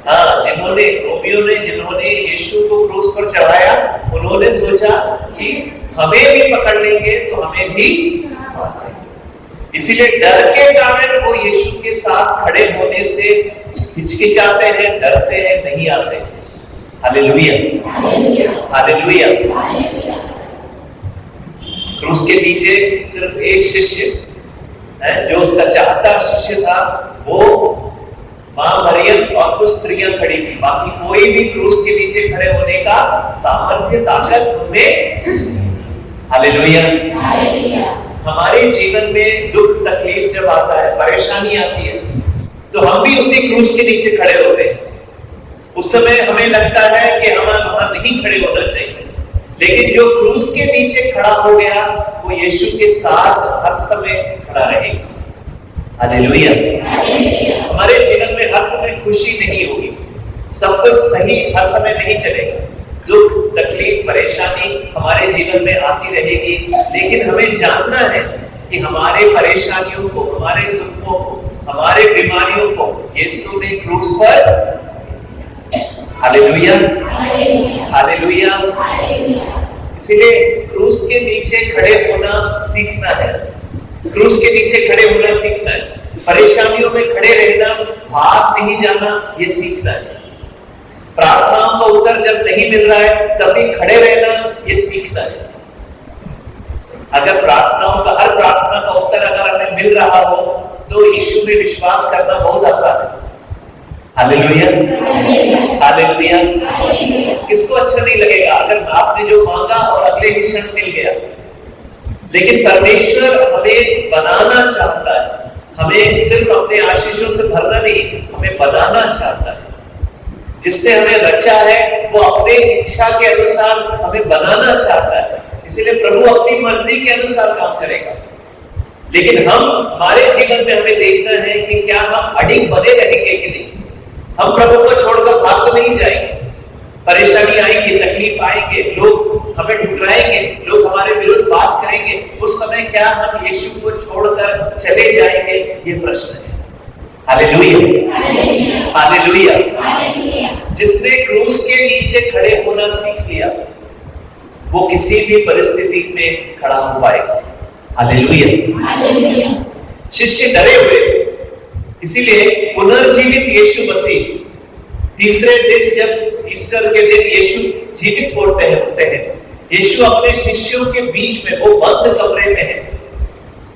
हाँ, जिन्होंने यीशु को क्रूस पर चढ़ाया, उन्होंने सोचा कि हमें भी पकड़ लेंगे तो हमें भी, इसीलिए डर के कारण वो यीशु के साथ खड़े होने से हिचकिचाते हैं, डरते हैं, नहीं आते हैं। Hallelujah hallelujah. क्रूस के नीचे सिर्फ एक शिष्य है जो उसका चाहता शिष्य था, वो मां मरियम और कुछ स्त्रियां खड़ी थी। बाकी कोई भी क्रूस के नीचे खड़े होने का सामर्थ्य, ताकत उनमें। हालेलुया। हमारे जीवन में दुख तकलीफ जब आता है, परेशानी आती है, तो हम भी उसी क्रूस के नीचे खड़े होते हैं। उस समय हमें लगता है कि हमें वहां नहीं खड़े होना चाहिए, लेकिन जो क्रूस के नीचे खड़ा हो गया वो यीशु के साथ हर समय खड़ा रहेगा। हालेलुया। हमारे जीवन में हर समय खुशी नहीं होगी, सब कुछ सही हर समय नहीं चलेगा। दुख तकलीफ परेशानी हमारे जीवन में आती रहेगी, लेकिन हमें जानना है कि हमारे परेशानियों को, हमारे दुखों को हमारे बीमारियों को यीशु ने क्रूस पर, हालेलुया हालेलुया। इसीलिए क्रूस के नीचे खड़े होना सीखना है, क्रूस के नीचे खड़े होना सीखना है। परेशानियों में खड़े रहना, भाग नहीं जाना, ये सीखना है। प्रार्थनाओं का उत्तर जब नहीं मिल रहा है तब भी खड़े रहना, ये सीखना है। अगर प्रार्थनाओं का, हर प्रार्थना का उत्तर अगर हमें मिल रहा हो तो यीशु में विश्वास करना बहुत आसान है। हालेलुया हालेलुया। किसको अच्छा नहीं लगेगा अगर आपने जो मांगा और अगले ही क्षण मिल गया? लेकिन परमेश्वर हमें बनाना चाहता है, हमें सिर्फ अपने आशीषों से भरना नहीं, हमें बनाना चाहता है। जिसने हमें रचा है वो अपने इच्छा के अनुसार हमें बनाना चाहता है, इसलिए प्रभु अपनी मर्जी के अनुसार काम करेगा। लेकिन हम, हमारे जीवन में हमें देखना है कि क्या हम अडिग बने रहेंगे कि नहीं। हम प्रभु को छोड़कर भाग तो नहीं जाएंगे। परेशानी आएंगी, तकलीफ आएंगे, लोग हमें ठुकराएंगे, लोग हमारे विरुद्ध बात करेंगे, उस समय क्या हम यीशु को छोड़कर चले जाएंगे? ये प्रश्न है। हालेलुया हालेलुया। जिसने क्रूस के नीचे खड़े होना सीख लिया वो किसी भी परिस्थिति में खड़ा हो पाएगा। हालेलुया। शिष्य डरे हुए, इसीलिए पुनर्जीवित यीशु मसीह तीसरे दिन, जब ईस्टर के दिन यीशु जीवित होते हैं, यीशु अपने शिष्यों के बीच में, वो बंद कमरे में है,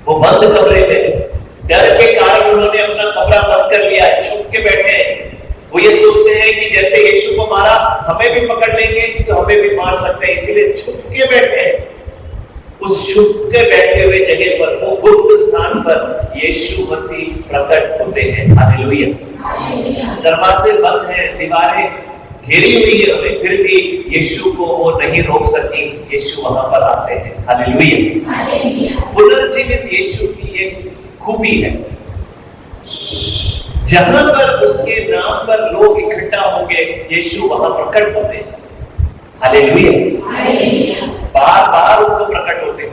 वो बंद कमरे में है। डर के कारण उन्होंने अपना कमरा बंद कर लिया है, छुप के बैठे हैं। वो ये सोचते हैं कि जैसे यीशु को मारा, हमें भी पकड़ लेंगे तो हमें भी मार सकते हैं, इसीलिए छुप के बैठे हैं। उस छुप के बैठे हुए जगह पर, वो गुप्त स्थान पर यीशु मसीह प्रकट होते हैं। हालेलुया। दरवाजे बंद हैं, दीवारें घेरी हुई है हमें, फिर भी यीशु को वो नहीं रोक सकी, यीशु वहां पर आते हैं। हालेलुया। पुनर्जीवित यीशु की ये खूबी है, जहां पर उसके नाम पर लोग इकट्ठा होंगे यीशु वहां प्रकट होते हैं। हालेलुया। बार बार उनको प्रकट होते हैं।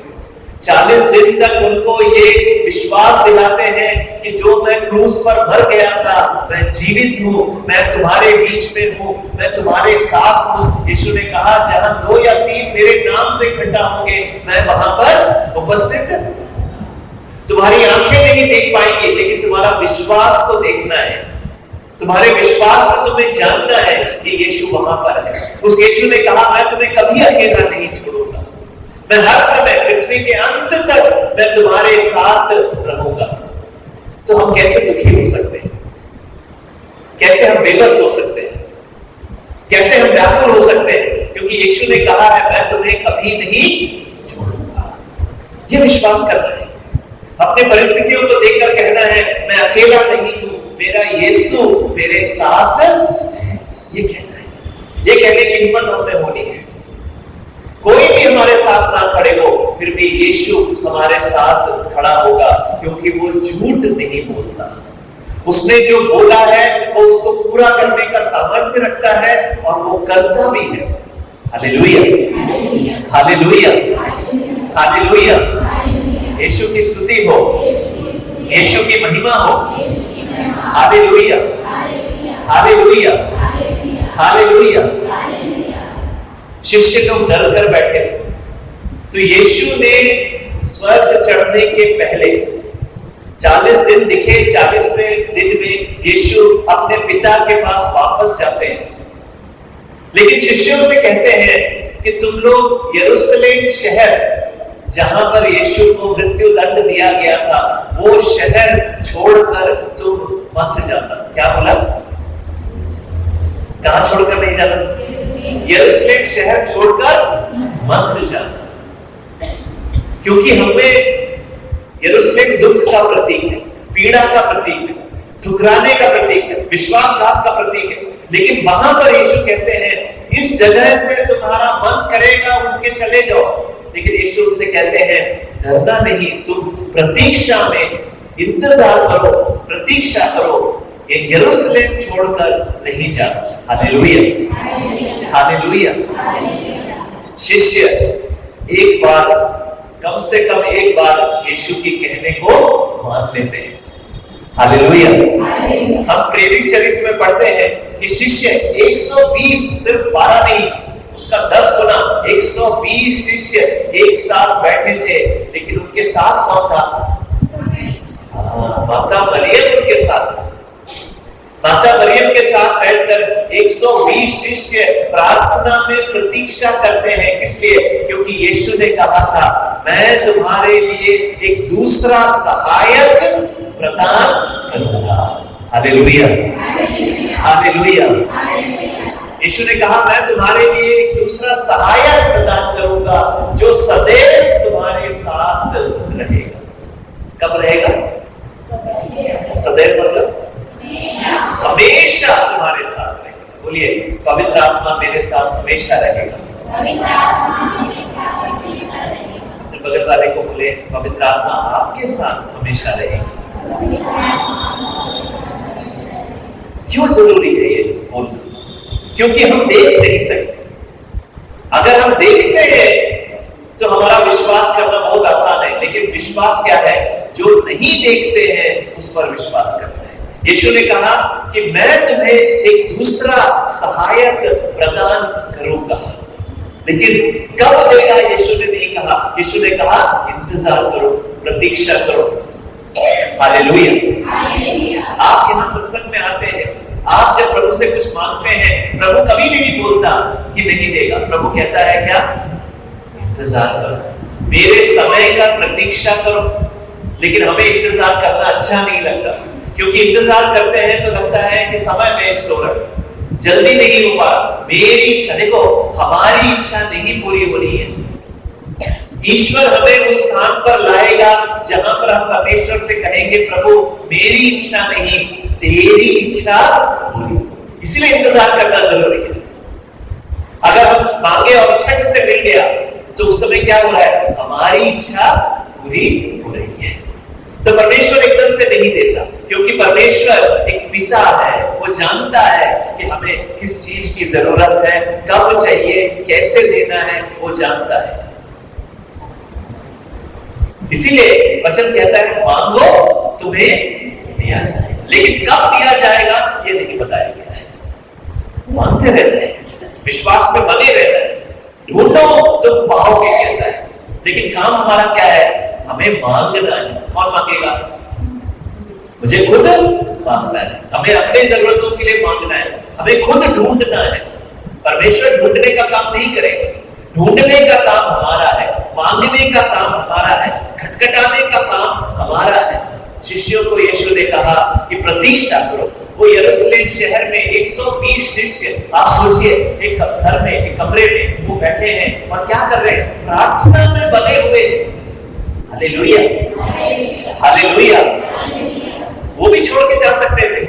40 दिन तक उनको ये विश्वास दिलाते हैं कि जो मैं क्रूस पर मर गया था, मैं जीवित हूं, मैं तुम्हारे बीच में हूं, मैं तुम्हारे साथ हूं। यीशु ने कहा जहां 2 या 3 मेरे नाम से इकट्ठा होंगे, मैं वहां पर उपस्थित। तुम्हारी आंखें नहीं देख पाएंगी, लेकिन तुम्हारा विश्वास तो देखना है। तुम्हारे विश्वास में तुम्हें जानना है कि यीशु वहां पर है। उस यीशु ने कहा मैं तुम्हें कभी अकेला नहीं छोड़ूंगा, मैं हर समय पृथ्वी के अंत तक मैं तुम्हारे साथ रहूंगा। तो हम कैसे दुखी हो सकते हैं? कैसे हम बेबस हो सकते हैं? कैसे हम व्याकुल हो सकते हैं? क्योंकि यीशु ने कहा है मैं तुम्हें कभी नहीं छोड़ूंगा। यह विश्वास करना है। अपने परिस्थितियों को देखकर कहना है मैं अकेला नहीं हूं, मेरा यीशु मेरे साथ है। ये कहना है, ये कहने की हिम्मत हम में होनी है। कोई भी हमारे साथ ना खड़े हो, फिर भी यीशु हमारे साथ खड़ा होगा, क्योंकि वो झूठ नहीं बोलता। उसने जो बोला है वो उसको पूरा करने का सामर्थ्य रखता है और वो करता भी है। हालेलुया हालेलुया हालेलुया। यीशु की स्तुति हो, यीशु की महिमा हो। Hallelujah hallelujah hallelujah. शिष्य लोग डर कर बैठे थे, तो यीशु ने स्वर्ग चढ़ने के पहले 40 दिन दिखे। 40वें दिन में यीशु अपने पिता के पास वापस जाते हैं, लेकिन शिष्यों से कहते हैं कि तुम लोग यरूशलेम शहर, जहां पर यीशु को मृत्यु दंड दिया गया था, वो शहर छोड़कर तुम मत जाना। क्या बोला? कहां छोड़कर नहीं जाना? यरूशलेम शहर छोड़कर मत जाना, क्योंकि हमें यरूशलेम दुख का प्रतीक है, पीड़ा का प्रतीक है, ठुकराने का प्रतीक है, विश्वासघात का प्रतीक है। लेकिन वहां पर यीशु कहते हैं इस जगह से तुम्हारा मन करेगा उठ के चले जाओ, लेकिन यीशु उनसे कहते हैं डरना नहीं, तुम प्रतीक्षा में इंतजार करो, प्रतीक्षा करो, ये यरूशलेम छोड़कर नहीं जाना। Hallelujah hallelujah. शिष्य एक बार, कम से कम एक बार यीशु की कहने को मान लेते हैं। हालेलुया। हम प्रेरित चरित्र में पढ़ते हैं कि शिष्य 120 सिर्फ 12 नहीं, उसका 10 गुना 120 शिष्य एक साथ बैठे थे, लेकिन उनके साथ कौन था? माता मरियम उनके साथ। माता मरियम के साथ बैठकर 120 शिष्य प्रार्थना में प्रतीक्षा करते हैं। किस लिए? क्योंकि यीशु ने कहा था, मैं तुम्हारे लिए एक दूसरा सहायक प्रदान करूंगा। Hallelujah, hallelujah. यीशु ने कहा, मैं तुम्हारे लिए एक दूसरा सहायक प्रदान करूंगा जो सदैव तुम्हारे साथ रहेगा। कब रहेगा? सदैव मतलब हमेशा तुम्हारे साथ रहेगा। बोलिए, पवित्र आत्मा मेरे साथ हमेशा रहेगा। बगल वाले को बोले, पवित्र आत्मा आपके साथ हमेशा रहेगी। क्यों जरूरी है ये बोलना? क्योंकि हम देख नहीं सकते। अगर हम देखते हैं तो हमारा विश्वास करना बहुत आसान है, लेकिन विश्वास क्या है? जो नहीं देखते हैं उस पर विश्वास करते हैं। यीशु ने कहा कि मैं तुम्हें एक दूसरा सहायक प्रदान करूंगा, लेकिन कब देगा यीशु ने नहीं कहा। यीशु ने कहा इंतजार करो, प्रतीक्षा करो। हालेलुया। आप यहाँ सत्संग में आते हैं, आप जब प्रभु से कुछ मांगते हैं, प्रभु कभी भी नहीं बोलता कि नहीं देगा। प्रभु कहता है क्या? इंतजार करो, मेरे समय का प्रतीक्षा करो। लेकिन हमें इंतजार करना अच्छा नहीं लगता, क्योंकि इंतजार करते हैं तो लगता है कि समय वेस्ट हो रहा है, जल्दी नहीं हो पा रहा। मेरी इच्छा, देखो, हमारी इच्छा नहीं पूरी हो रही है। ईश्वर हमें उस स्थान पर लाएगा जहां पर हम परमेश्वर से कहेंगे, प्रभु मेरी इच्छा नहीं, तेरी इच्छा पूरी। इसलिए इंतजार करना जरूरी है। अगर हम मांगे और झट से मिल गया तो उस समय क्या हो रहा है? हमारी इच्छा पूरी हो रही है। तो परमेश्वर एकदम से नहीं देता, क्योंकि परमेश्वर एक पिता है। वो जानता है कि हमें किस चीज की जरूरत है, कब चाहिए, कैसे देना है, वो जानता है। इसीलिए वचन कहता है, मांगो तुम्हें दिया जाएगा, लेकिन कब दिया जाएगा ये नहीं बताया गया है। मांगते रहते हैं, विश्वास में बने रहते हैं, ढूंढो तुम पाओगे कहता है। लेकिन काम हमारा क्या है? हमें मांगना है। कौन मांगेगा? मुझे खुद मांगना है। हमें अपने जरूरतों के लिए मांगना है, हमें खुद ढूंढना है। परमेश्वर ढूंढने का काम नहीं करेगा, ढूंढने का काम हमारा है, मांगने का काम हमारा है, खटखटाने का काम हमारा है। शिष्यों को यीशु ने कहा कि प्रतीक्षा करो। वो यरूशलेम शहर में 120 शिष्य, आप सोचिए, एक घर में, एक कमरे में वो बैठे हैं और क्या कर रहे हैं? प्रार्थना में बने हुए। Hallelujah, hallelujah. वो भी छोड़ के जा सकते थे।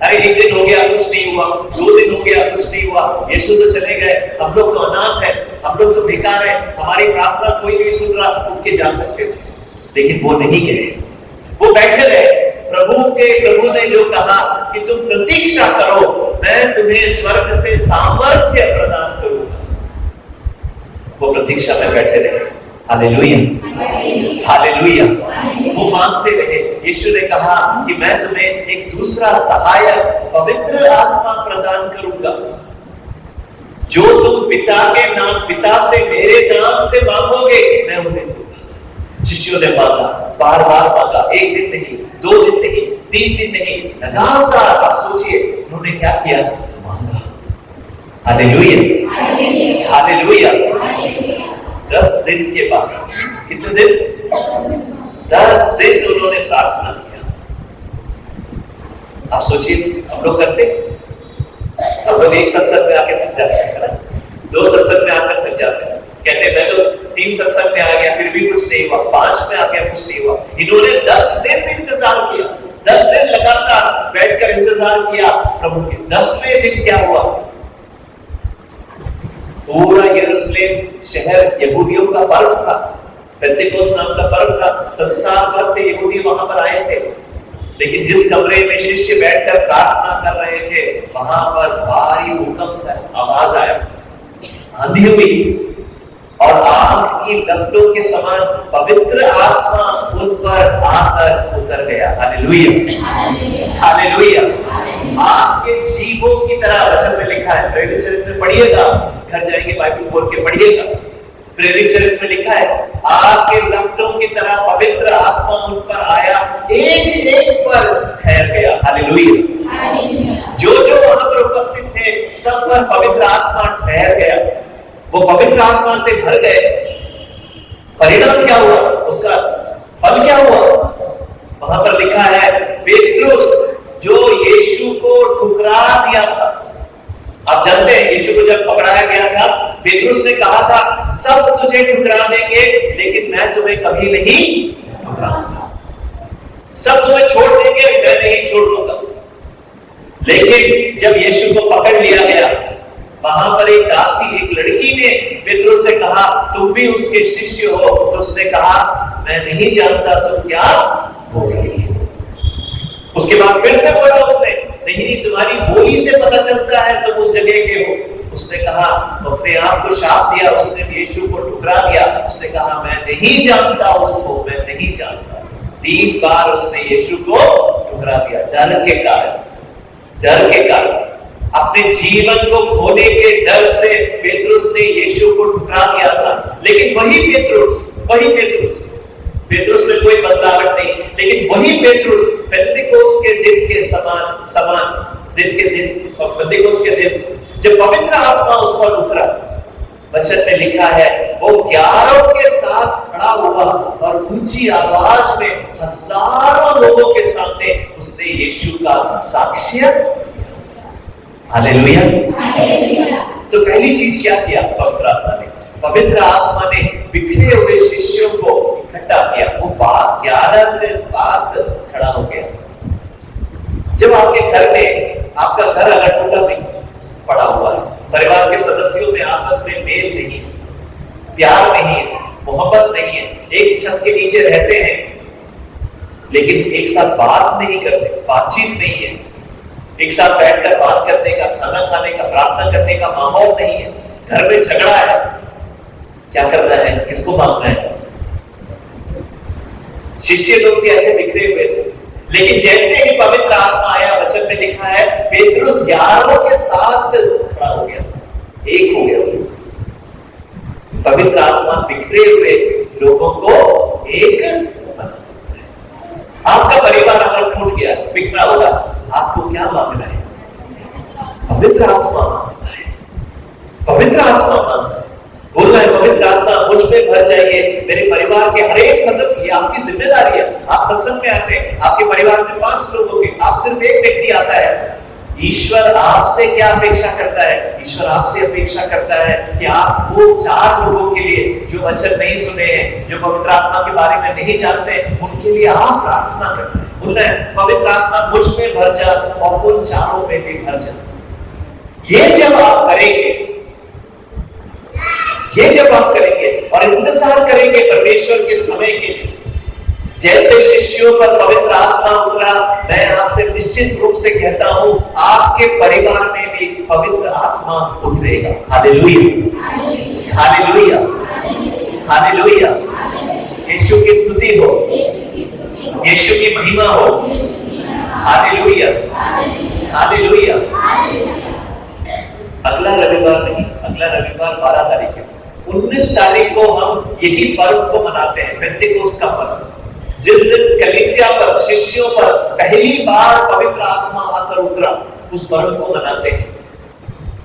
अरे एक दिन हो गया कुछ नहीं हुआ, 2 दिन हो गया कुछ नहीं हुआ, यीशु तो चले गए, हम लोग तो अनाथ हैं, हम लोग तो बेकार हैं, हमारी प्रार्थना कोई नहीं सुन रहा, उठ के जा सकते थे। लेकिन वो नहीं गए, वो बैठे रहे। प्रभु ने जो कहा कि तुम प्रतीक्षा करो, मैं तुम्हें स्वर्ग से सामर्थ्य प्रदान करूंगा, वो प्रतीक्षा में बैठे रहे। Hallelujah, hallelujah. वो मांगते रहे। यीशु ने कहा कि मैं तुम्हें एक दूसरा सहायक, पवित्र आत्मा प्रदान करूंगा, जो तुम पिता से मेरे नाम से मांगोगे, मैं उन्हें दूंगा। शिष्यों ने मांगा, बार बार मांगा, 1 दिन नहीं, 2 दिन नहीं, 3 दिन नहीं, लगातार। आप सोचिए उन्होंने क्या किया? मांगा। Hallelujah, hallelujah. 10 दिन के बाद, कितने दिन? 10 दिन उन्होंने प्रार्थना किया। आप सोचिए, हम लोग करते, हम लोग एक सत्संग में आके थक जाते हैं ना, 2 सत्संग में आकर थक जाते हैं, कहते हैं मैं तो 3 सत्संग में आ गया फिर भी कुछ नहीं हुआ, 5 में आ गया कुछ नहीं हुआ। इन्होंने 10 दिन इंतजार किया, 10 दिन लगातार बैठकर इंतजार किया प्रभु के। 10वें दिन क्या हुआ? पूरा यरूशलेम शहर यहूदियों का पर्व था, पेंतेकोस्त नाम का पर्व था। संसार भर से यहूदी वहां पर आए थे, लेकिन जिस कमरे में शिष्य बैठकर प्रार्थना कर रहे थे, वहां पर भारी भूकंप सा आवाज आया, आंधी हुई, और आग की लपटों के समान पवित्र आत्मा उन पर आकर उतर गया। Hallelujah, hallelujah. आग के जीवों की तरह वचन में लिखा है, प्रेरित चरित्र में पढ़िएगा, घर जाएंगे बाइबल खोल के पढ़िएगा। प्रेरित चरित्र में लिखा है, आग के लपटों की तरह पवित्र आत्मा उन पर आया, एक एक पर ठहर गया। हालेलुया। जो जो वहां पर उपस्थित थे सब पर पवित्र आत्मा ठहर गया, वो पवित्र आत्मा से भर गए। परिणाम क्या हुआ, उसका फल क्या हुआ? वहां पर लिखा है, पेट्रुस जो यीशु को ठुकरा दिया था, आप जानते हैं यीशु को जब पकड़ाया गया था, पेट्रुस ने कहा था सब तुझे ठुकरा देंगे लेकिन मैं तुम्हें कभी नहीं ठुकराऊंगा, सब तुम्हें छोड़ देंगे मैं नहीं छोड़ दूंगा। लेकिन जब यीशु को पकड़ लिया गया, वहां पर एक दासी, एक लड़की ने पेट्रुस से कहा तुम भी उसके शिष्य हो, तो उसने कहा मैं नहीं जानता तुम क्या हो रही हो। उसके बाद फिर से बोला उसने, नहीं तुम्हारी बोली से पता चलता है तुम उस जगह के हो। उसने कहा, अपने आप को शाप दिया, उसने यीशु को ठुकरा दिया, उसने कहा मैं नहीं जानता उसको, मैं नहीं जानता। 3 बार उसने यीशु को ठुकरा दिया, डर के कारण, डर के कारण, अपने जीवन को खोने के डर से पेट्रुस ने यीशु को ठुकरा दिया था। लेकिन वही पेट्रुस में कोई बदलाव नहीं, लेकिन वही पेट्रुस पेंतिकोस्त के दिन के समान पेंतिकोस्त के दिन जब पवित्र आत्मा उस पर उतरा, वचन में लिखा है वो 11 के साथ खड़ा हुआ और ऊंची आवाज में हजारों लोगों के सामने उसने यीशु का साक्ष्य। हालेलुया। तो पहली चीज क्या किया पवित्र आत्मा ने? पवित्र आत्मा ने बिखरे हुए शिष्यों को इकट्ठा किया, वो 11 के साथ खड़ा हो गया। जब आपके घर में, आपका घर अगर टूटा नहीं पड़ा हुआ है, परिवार के सदस्यों में आपस में मेल नहीं है, प्यार नहीं है, मोहब्बत नहीं है, एक छत के नीचे रहते हैं लेकिन एक साथ बात नहीं करते, बातचीत नहीं है, एक साथ बैठकर बात करने का, खाना खाने का, प्रार्थना करने का माहौल नहीं है, घर में झगड़ा है, क्या करना है, किसको मांगना है? शिष्य लोग भी ऐसे बिखरे हुए थे, लेकिन जैसे ही पवित्र आत्मा आया, वचन में लिखा है पेट्रुस 11 के साथ खड़ा हो गया, एक हो गया। पवित्र आत्मा बिखरे हुए लोगों को एक बनाता है। आपका परिवार अगर टूट गया, बिखरा होगा, आपको क्या मांगना है? पवित्र आत्मा मांगना है, पवित्र आत्मा मांगना है। बोलना है पवित्र आत्मा मुझ पे भर जाइए, मेरे परिवार के हर एक सदस्य, आपकी जिम्मेदारी है। आप सत्संग में आते हैं, आपके परिवार में 5 लोग होंगे, आप सिर्फ एक व्यक्ति आता है। ईश्वर आपसे क्या अपेक्षा करता है? ईश्वर आपसे अपेक्षा करता है कि आप वो 4 लोगों के लिए जो वचन नहीं सुने हैं, जो पवित्र आत्मा के बारे में नहीं जानते, उनके लिए आप प्रार्थना करते हैं। बोलना है पवित्र आत्मा मुझ में भर जा और उन 4 में भी भर जा। ये जब आप करेंगे, ये जब आप करेंगे और इंतजार करेंगे परमेश्वर के समय के लिए, जैसे शिष्यों पर पवित्र आत्मा उतरा, मैं आपसे निश्चित रूप से कहता हूं आपके परिवार में भी पवित्र आत्मा उतरेगा। Hallelujah, hallelujah, hallelujah. यीशु की स्तुति हो, यीशु की महिमा हो। Hallelujah, hallelujah. अगला रविवार नहीं, अगला रविवार 12 तारीख है। 19 तारीख को हम यही पर्व को मनाते हैं, पेंतिकोस्त का पर्व, जिस दिन कलीसिया पर, शिष्यों पर पहली बार पवित्र आत्मा आकर उतरा, उस पर्व को मनाते हैं।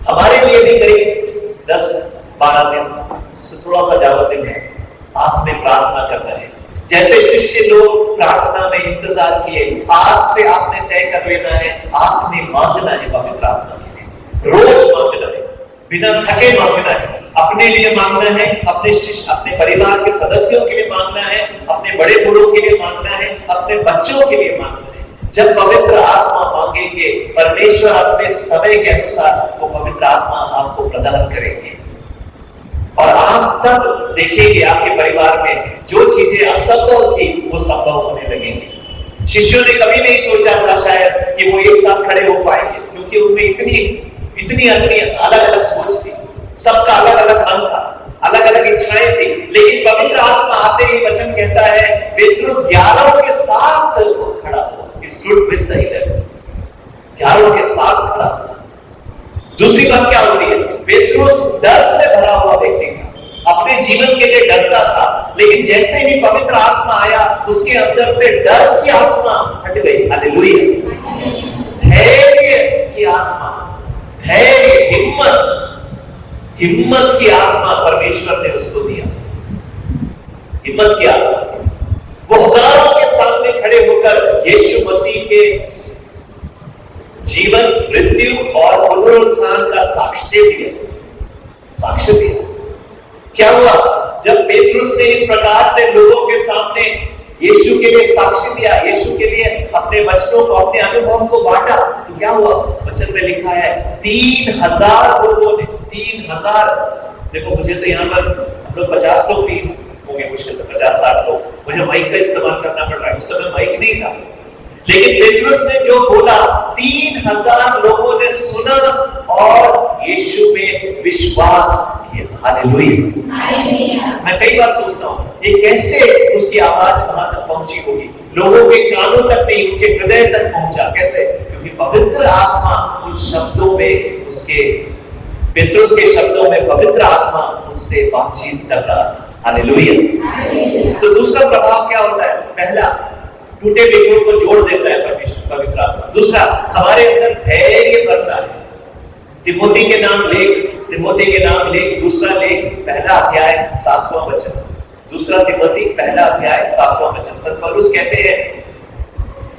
हमारे लिए भी करीब 10-12 दिन से थोड़ा सा ज्यादा दिन है, आपने प्रार्थना करना है। जैसे शिष्य लोग प्रार्थना में इंतजार किए, आज से आपने तय कर लेना है, आपने मांगना है पवित्र आत्मा के लिए, रोज मांगना है, बिना थके मांगना है, अपने लिए मांगना है, अपने शिष्य, अपने परिवार के सदस्यों के लिए मांगना है, अपने बड़े बूढ़ों के लिए मांगना है, अपने बच्चों के लिए मांगना है। जब पवित्र आत्मा मांगेंगे, परमेश्वर अपने समय के अनुसार वो पवित्र आत्मा आपको प्रदान करेंगे और आप तब देखेंगे आपके परिवार में जो चीजें असंभव थी वो संभव होने लगेंगी। शिष्यों ने कभी नहीं सोचा था शायद कि वो एक साथ खड़े हो पाएंगे, क्योंकि उनमें इतनी अलग अलग सोच थी, सबका अलग अलग मन था, अलग अलग इच्छाएं थी, लेकिन पवित्र आत्मा आते ही वचन कहता है पेट्रुस 11 के साथ खड़ा हुआ। He stood with the 11, 11 के साथ खड़ा हुआ। दूसरी बात क्या हो रही है? पेट्रुस डर से भरा हुआ व्यक्ति था, अपने जीवन के लिए डरता था, लेकिन जैसे ही पवित्र आत्मा आया उसके अंदर से डर की आत्मा हट गई। हालेलुया। धैर्य की आत्मा, धैर्य, हिम्मत की आत्मा परमेश्वर ने उसको दिया। हिम्मत की आत्मा, वो हजारों के सामने खड़े होकर यीशु मसीह के जीवन, मृत्यु और पुनरुत्थान का साक्ष्य दिया। क्या हुआ जब पेट्रुस ने इस प्रकार से लोगों के सामने यीशु के लिए साक्ष्य दिया, यीशु के लिए अपने वचनों को, अपने अनुभव को बांटा, तो क्या हुआ? वचन में लिखा है 3000 लोगों ने, 3000। देखो मुझे तो यहाँ पर हम लोग 50 लोग भी होंगे, मुश्किल में 50-60 लोग, मुझे माइक का इस्तेमाल करना पड़ रहा है। उस समय माइक नहीं था, लेकिन पेट्रुस ने जो बोला 3000 लोगों ने सुना और यीशु में विश्वास किया। हालेलुया। मैं कई बार सोचता हूँ ये कैसे उसकी आवाज वहां तक पहुंची होगी, लोगों के कानों तक नहीं, उनके हृदय तक पहुंचा। कैसे? क्योंकि पवित्र आत्मा उन शब्दों में, उसके पेट्रुस के शब्दों में पवित्र आत्मा उनसे बातचीत कर रहा था। हालेलुया। तो दूसरा प्रभाव क्या होता है? पहला, टूटे बिखरों को जोड़ देता है पवित्र आत्मा। दूसरा, हमारे अंदर धैर्य बढ़ता है। तिमोथी के नाम लेख दूसरा लेख पहला अध्याय 7वां वचन, दूसरा तिमोथी पहला अध्याय 7वां वचन। संत पौलुस कहते हैं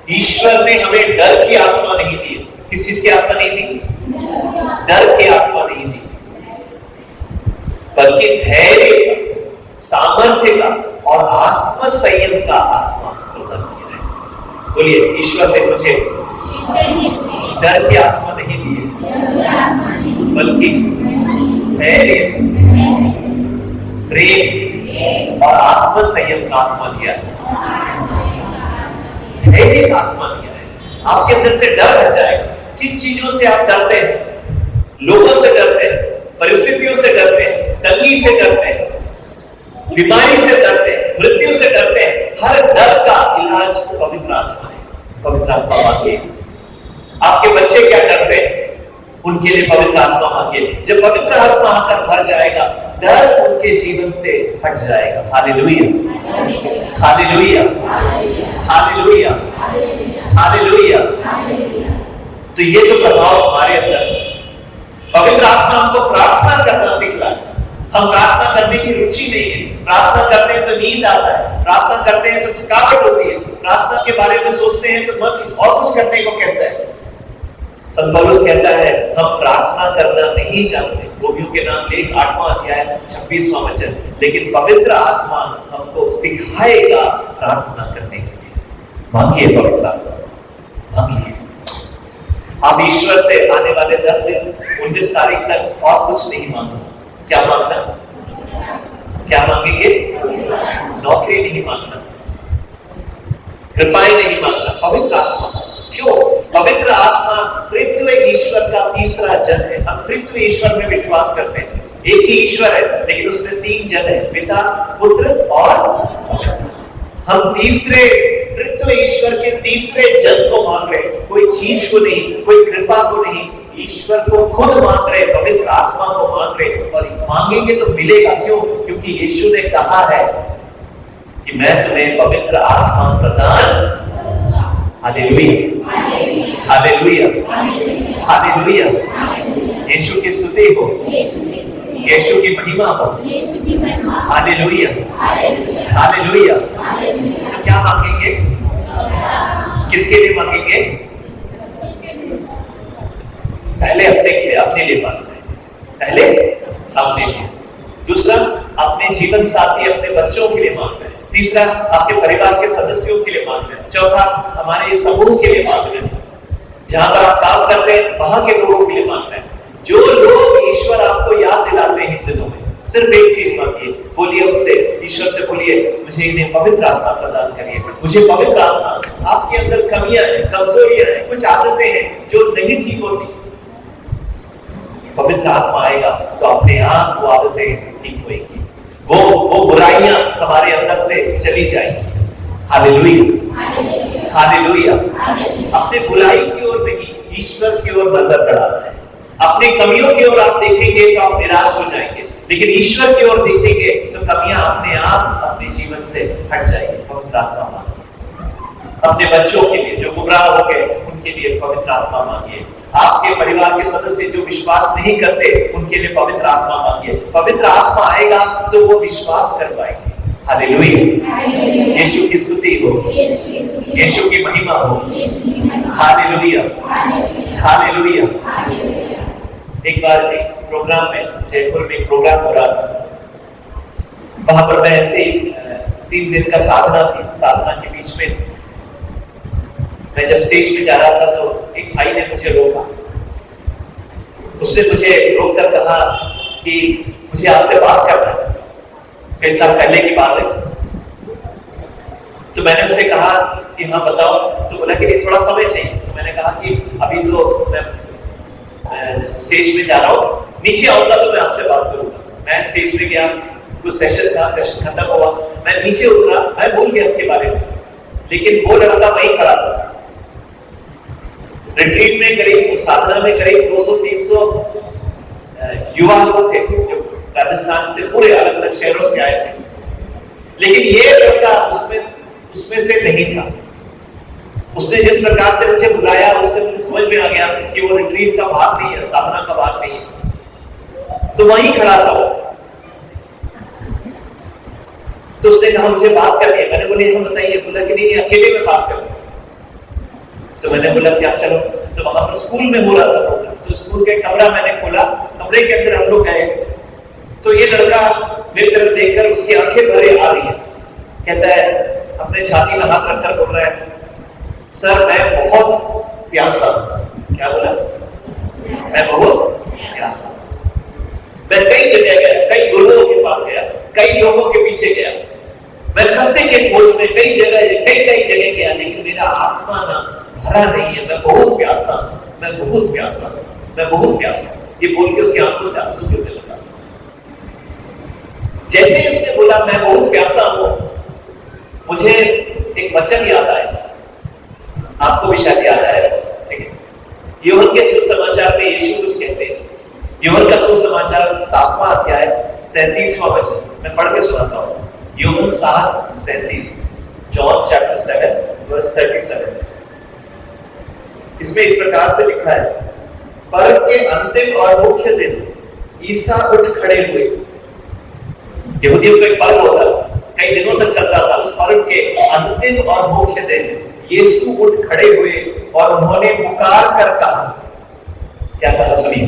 ईश्वर ने हमें डर की आत्मा नहीं दी। किस चीज की आत्मा नहीं दी? डर की आत्मा नहीं दी, बल्कि धैर्य, सामर्थ्य का और आत्म संयम का आत्मा प्रदान किया है। बोलिए, ईश्वर ने मुझे डर की आत्मा नहीं दी बल्कि धैर्य, प्रेम और आत्म संयम का आत्मा दिया है। धैर्य का आत्मा दिया है। आपके अंदर से डर हट जाएगा। किन चीजों से आप डरते हैं? लोगों से डरते हैं, परिस्थितियों से डरते हैं, तंगी से डरते हैं, बीमारी से डरते हैं, मृत्यु से डरते हैं। हर डर का इलाज पवित्र आत्मा है। पवित्र आत्मा मांगिए। आपके बच्चे क्या करते हैं? उनके लिए पवित्र आत्मा मांगिए। जब पवित्र आत्मा आकर भर जाएगा, डर उनके जीवन से हट जाएगा। Hallelujah, hallelujah, hallelujah, hallelujah. तो ये जो प्रभाव हमारे अंदर, पवित्र आत्मा हमको प्रार्थना करना सिखलाए। हम प्रार्थना करने की रुचि नहीं है। प्रार्थना करते हैं तो नींद आता है, प्रार्थना करते हैं तो थकावट होती है, प्रार्थना के बारे में सोचते हैं तो मन और कुछ करने को कहता है। संत पौलुस कहता है हम प्रार्थना करना नहीं जानते। रोमियों के नाम लेख 8वां अध्याय 26वां वचन। लेकिन पवित्र आत्मा हमको सिखाएगा प्रार्थना करने के लिए। मांगिए पवित्र आत्मा, मांगिए। आप ईश्वर से आने वाले 10 दिन 19 तारीख तक और कुछ नहीं मांगना। क्या मांगना? क्या मांगेंगे? नौकरी नहीं मांगना, कृपाएं नहीं मांगना, पवित्र आत्मा। क्यों? पवित्र आत्मा त्रित्व ईश्वर का तीसरा जन है। हम त्रित्व ईश्वर में विश्वास करते हैं। एक ही ईश्वर है, लेकिन उसमें 3 जन है, पिता, पुत्र और हम तीसरे त्रित्व ईश्वर के तीसरे जन को मांग रहे। कोई चीज को नहीं, कोई कृपा को नहीं, ईश्वर को खुद मांग रहे, पवित्र आत्मा को मांग रहे। और मांगेंगे तो मिलेगा। क्यों? क्योंकि यीशु ने कहा है कि मैं तुम्हें पवित्र आत्मा प्रदान। Hallelujah, hallelujah, hallelujah. यीशु की स्तुति हो, यीशु की महिमा हो। Hallelujah, hallelujah. तो क्या मांगेंगे? किसके लिए मांगेंगे? पहले अपने लिए मांगना है। पहले अपने लिए। दूसरा, अपने जीवन साथी, अपने बच्चों के लिए मांगना है। तीसरा, आपके परिवार के सदस्यों के लिए मांगना है। चौथा, हमारे समूह के लिए मांगना है। जहां पर आप काम करते हैं वहां के लोगों के लिए मांगना है। जो लोग ईश्वर आपको याद दिलाते हैं इन दिनों में, सिर्फ एक चीज मांगिए। बोलिए उनसे, ईश्वर से बोलिए मुझे इन्हें पवित्र आत्मा प्रदान करिए। मुझे पवित्र आत्मा। आपके अंदर कमियां हैं, कमजोरियां हैं, कुछ आदतें हैं जो नहीं ठीक होती। पवित्र आत्मा आएगा तो अपने आप वो आदतें ठीक होएगी, वो बुराइयां हमारे अंदर से चली जाएंगी। Hallelujah, hallelujah. अपने बुराई की ओर नहीं, ईश्वर की ओर नजर बढ़ाना है। अपनी कमियों की ओर आप देखेंगे तो आप निराश हो जाएंगे, लेकिन ईश्वर की ओर देखेंगे तो कमियां अपने आप अपने जीवन से हट जाएंगी। पवित्र आत्मा मांगिए अपने बच्चों के लिए जो गुमराह हो गए, उनके लिए पवित्र आत्मा मांगिए। आपके परिवार के सदस्य जो विश्वास नहीं करते, उनके लिए पवित्र आत्मा मांगिए। पवित्र आत्मा आएगा तो वो विश्वास कर पाएंगे। हालेलुया, यीशु की स्तुति हो, यीशु की महिमा हो। Hallelujah, hallelujah. एक बार एक प्रोग्राम में, जयपुर में एक प्रोग्राम हो रहा था, वहां पर मैं ऐसे 3 दिन का साधना थी। साधना के बीच में मैं जब स्टेज पे जा रहा था तो एक भाई ने मुझे रोका। उसने मुझे रोककर कहा कि मुझे आपसे बात करना है। कई साल पहले की बात है। तो मैंने उससे कहा कि हाँ बताओ। तो बोला कि थोड़ा समय चाहिए। तो मैंने कहा कि अभी तो मैं स्टेज पे जा रहा हूँ, नीचे आऊंगा तो मैं आपसे बात करूंगा। मैं स्टेज पे गया, कुछ सेशन था, सेशन खत्म हुआ, मैं नीचे उतरा, मैं भूल गया इसके बारे में, लेकिन वो लड़का वहीं खड़ा था। रिट्रीट में करीब, साधना में करीब 200-300 युवा लोग थे जो राजस्थान से, पूरे अलग अलग शहरों से आए थे, लेकिन ये लड़का उसमें से नहीं था। उसने जिस प्रकार से मुझे बुलाया, उससे मुझे समझ में आ गया कि वो रिट्रीट का भाग नहीं है, साधना का भाग नहीं है। तो वहीं खड़ा था वो। तो उसने कहा मुझे बात करनी है। मैंने बोली हाँ बताइए। बोला कि नहीं अकेले में बात करूंगा। तो मैंने बोला कि आप चलो। तो वहां पर स्कूल में हो रहा था प्रोग्राम, तो स्कूल के कमरा मैंने खोला, कमरे के अंदर हम लोग गए। तो ये लड़का मेरी तरफ देखकर उसकी आंखें भरे आ रही है, कहता है, अपने छाती में हाथ रखकर बोल रहा है, सर मैं बहुत प्यासा। क्या बोला? मैं बहुत प्यासा। मैं कई जगह गया, कई गुरुओं के पास गया, कई लोगों के पीछे गया, मैं सत्य के खोज में कई जगह गया, लेकिन मेरा आत्मा ना भरा नहीं है। मैं बहुत प्यासा, मैं बहुत प्यासा, मैं बहुत प्यासा। ये बोल के उसकी आंखों से आंसू गिरने लगा। जैसे ही उसने बोला मैं बहुत प्यासा हूं, मुझे एक वचन याद आया, आपको भी शायद याद आएगा। ठीक है, यूहन्ना के सुसमाचार में यीशु कुछ कहते हैं। यूहन्ना का सुसमाचार 7वां अध्याय 37वां वचन मैं पढ़ के सुनाता हूं। यूहन्ना 7:37, जॉन चैप्टर 7 वर्स 37। इसमें इस प्रकार से लिखा है, पर्व के अंतिम और मुख्य दिन ईसा उठ खड़े हुए। यहूदियों का एक पर्व होता है, कई दिनों तक चलता था। उस पर्व के अंतिम और मुख्य दिन यीशु उठ खड़े हुए और उन्होंने पुकार कर कहा, क्या कहा सुनिए,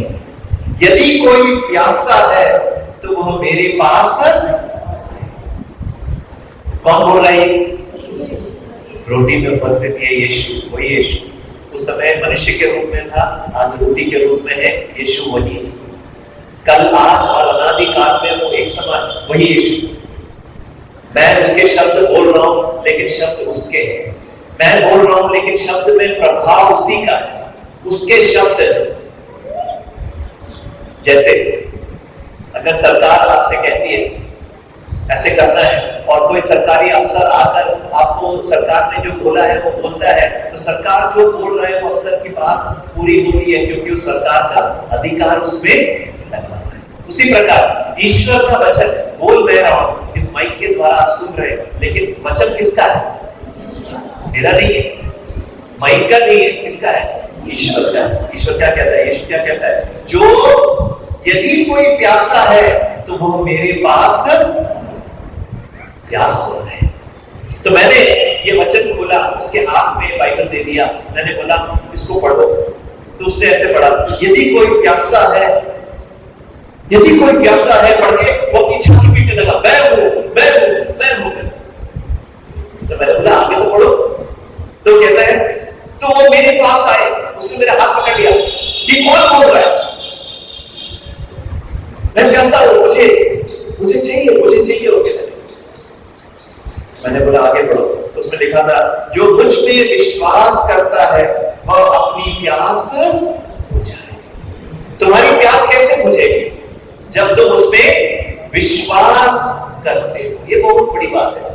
यदि कोई प्यासा है तो वह मेरे पास। कौन बोल रहा है? रोटी में उपस्थित है यीशु, वही यीशु। उस समय मनुष्य के रूप में था, आज रोटी के रूप में है। यीशु वही है, कल आज और अनादि काल में वो एक समान वही यीशु। मैं उसके शब्द बोल रहा हूं लेकिन शब्द उसके हैं। मैं बोल रहा हूं लेकिन शब्द में प्रभाव उसी का है, उसके शब्द। जैसे अगर सरकार आपसे कहती है ऐसे करना है, और कोई सरकारी अफसर आकर आपको सरकार ने जो बोला है वो बोलता है, तो सरकार जो बोल रहा है वो अफसर की बात पूरी होती है, क्योंकि उस सरकार का अधिकार उसमें लगा है। उसी प्रकार ईश्वर का वचन बोल मैं रहा हूं, इस माइक के द्वारा आप सुन रहे हैं, लेकिन वचन किसका है? मेरा नहीं है, माइक का नहीं है, किसका है? ईश्वर का। ईश्वर क्या कहता है? यीशु क्या कहता है? जो यदि कोई प्यासा है तो वह मेरे पास प्यास हो रहा है। तो मैंने ये वचन खोला, उसके हाथ में बाइबल दे दिया, मैंने बोला इसको पढ़ो। तो उसने ऐसे पढ़ा, यदि कोई प्यासा है, यदि कोई प्यासा है, पढ़ के वो अपनी छाती पीटने लगा, मैं हूं, मैं हूं, मैं हूं। तो मैंने बोला आगे तो पढ़ो। तो कहता है, तो वो मेरे पास आए, उसने मेरा हाथ पकड़ लिया, ये कौन बोल रहा है? मैं प्यासा हूं, मुझे चाहिए, मुझे चाहिए। हो गया। मैंने बोला आगे पढ़ो। तो उसमें लिखा था, जो मुझ में विश्वास करता है वह अपनी प्यास बुझाए। तुम्हारी प्यास कैसे विश्वास करते हो। ये बहुत बड़ी बात है।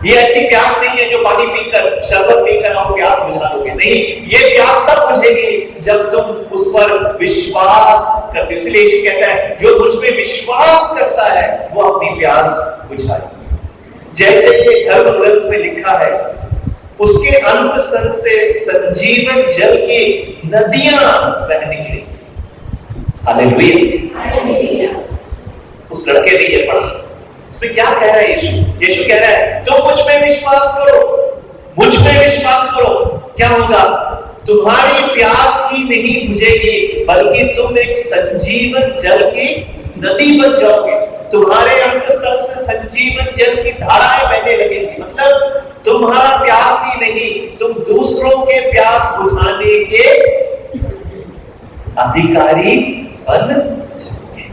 ये ऐसी प्यास नहीं है जो पानी पीकर, शरबत पीकर आप प्यास बुझा लोगे, नहीं, ये प्यास तब बुझेगी जब तुम उस पर विश्वास करते हो। इसलिए यीशु कहता है जो मुझ पे विश्वास करता है वो अपनी प्यास बुझाएगा। जैसे ये धर्म ग्रंथ में लिखा है, उसके अंत सन से संजीवन जल की नदियां बह निकलेंगी। हालेलुया। उस लड़के ने ये पढ़ा। इसमें क्या कह रहा है यीशु? यीशु कह रहा है तुम मुझ पे विश्वास करो, मुझ पे विश्वास करो, क्या होगा? तुम्हारी प्यास ही नहीं बुझेगी, बल्कि तुम एक संजीवन जल की नदी बन जाओगे। तुम्हारे अंतःस्थल से संजीवन जल की धाराएं बहने लगेंगी। मतलब तुम्हारा प्यास ही नहीं, तुम दूसरों के प्यास बुझाने के अधिकारी बन जाओगे।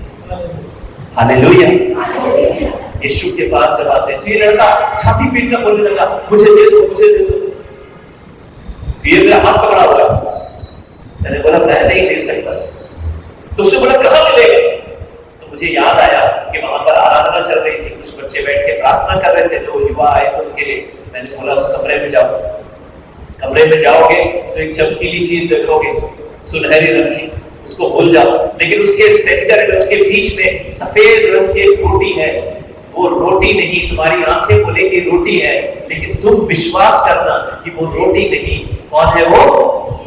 हालेलुया। यीशु के पास जब आते हैं तो ये लड़का छाती पीट कर बोलने लगा, मुझे दे दो, मुझे दे दो। तो ये मेरा हाथ पकड़ा हुआ है। मैंने बोला मैं नहीं दे सकता। तो उसने बोला कहां मिलेगा? तो मुझे याद आया कि वहां पर आराधना चल रही थी, कुछ बच्चे बैठ के प्रार्थना कर रहे थे, जो युवा आए थे उनके लिए। मैंने बोला उस कमरे में जाओ। कमरे में जाओगे तो एक चमकीली चीज देखोगे, सुनहरी रंग की, उसको भूल जाओ। लेकिन उसके सेंटर में, उसके बीच में सफेद रंग की एक रोटी है। वो रोटी नहीं, तुम्हारी आंखें बोलेंगी रोटी है, लेकिन तुम विश्वास करना कि वो रोटी नहीं। कौन है वो?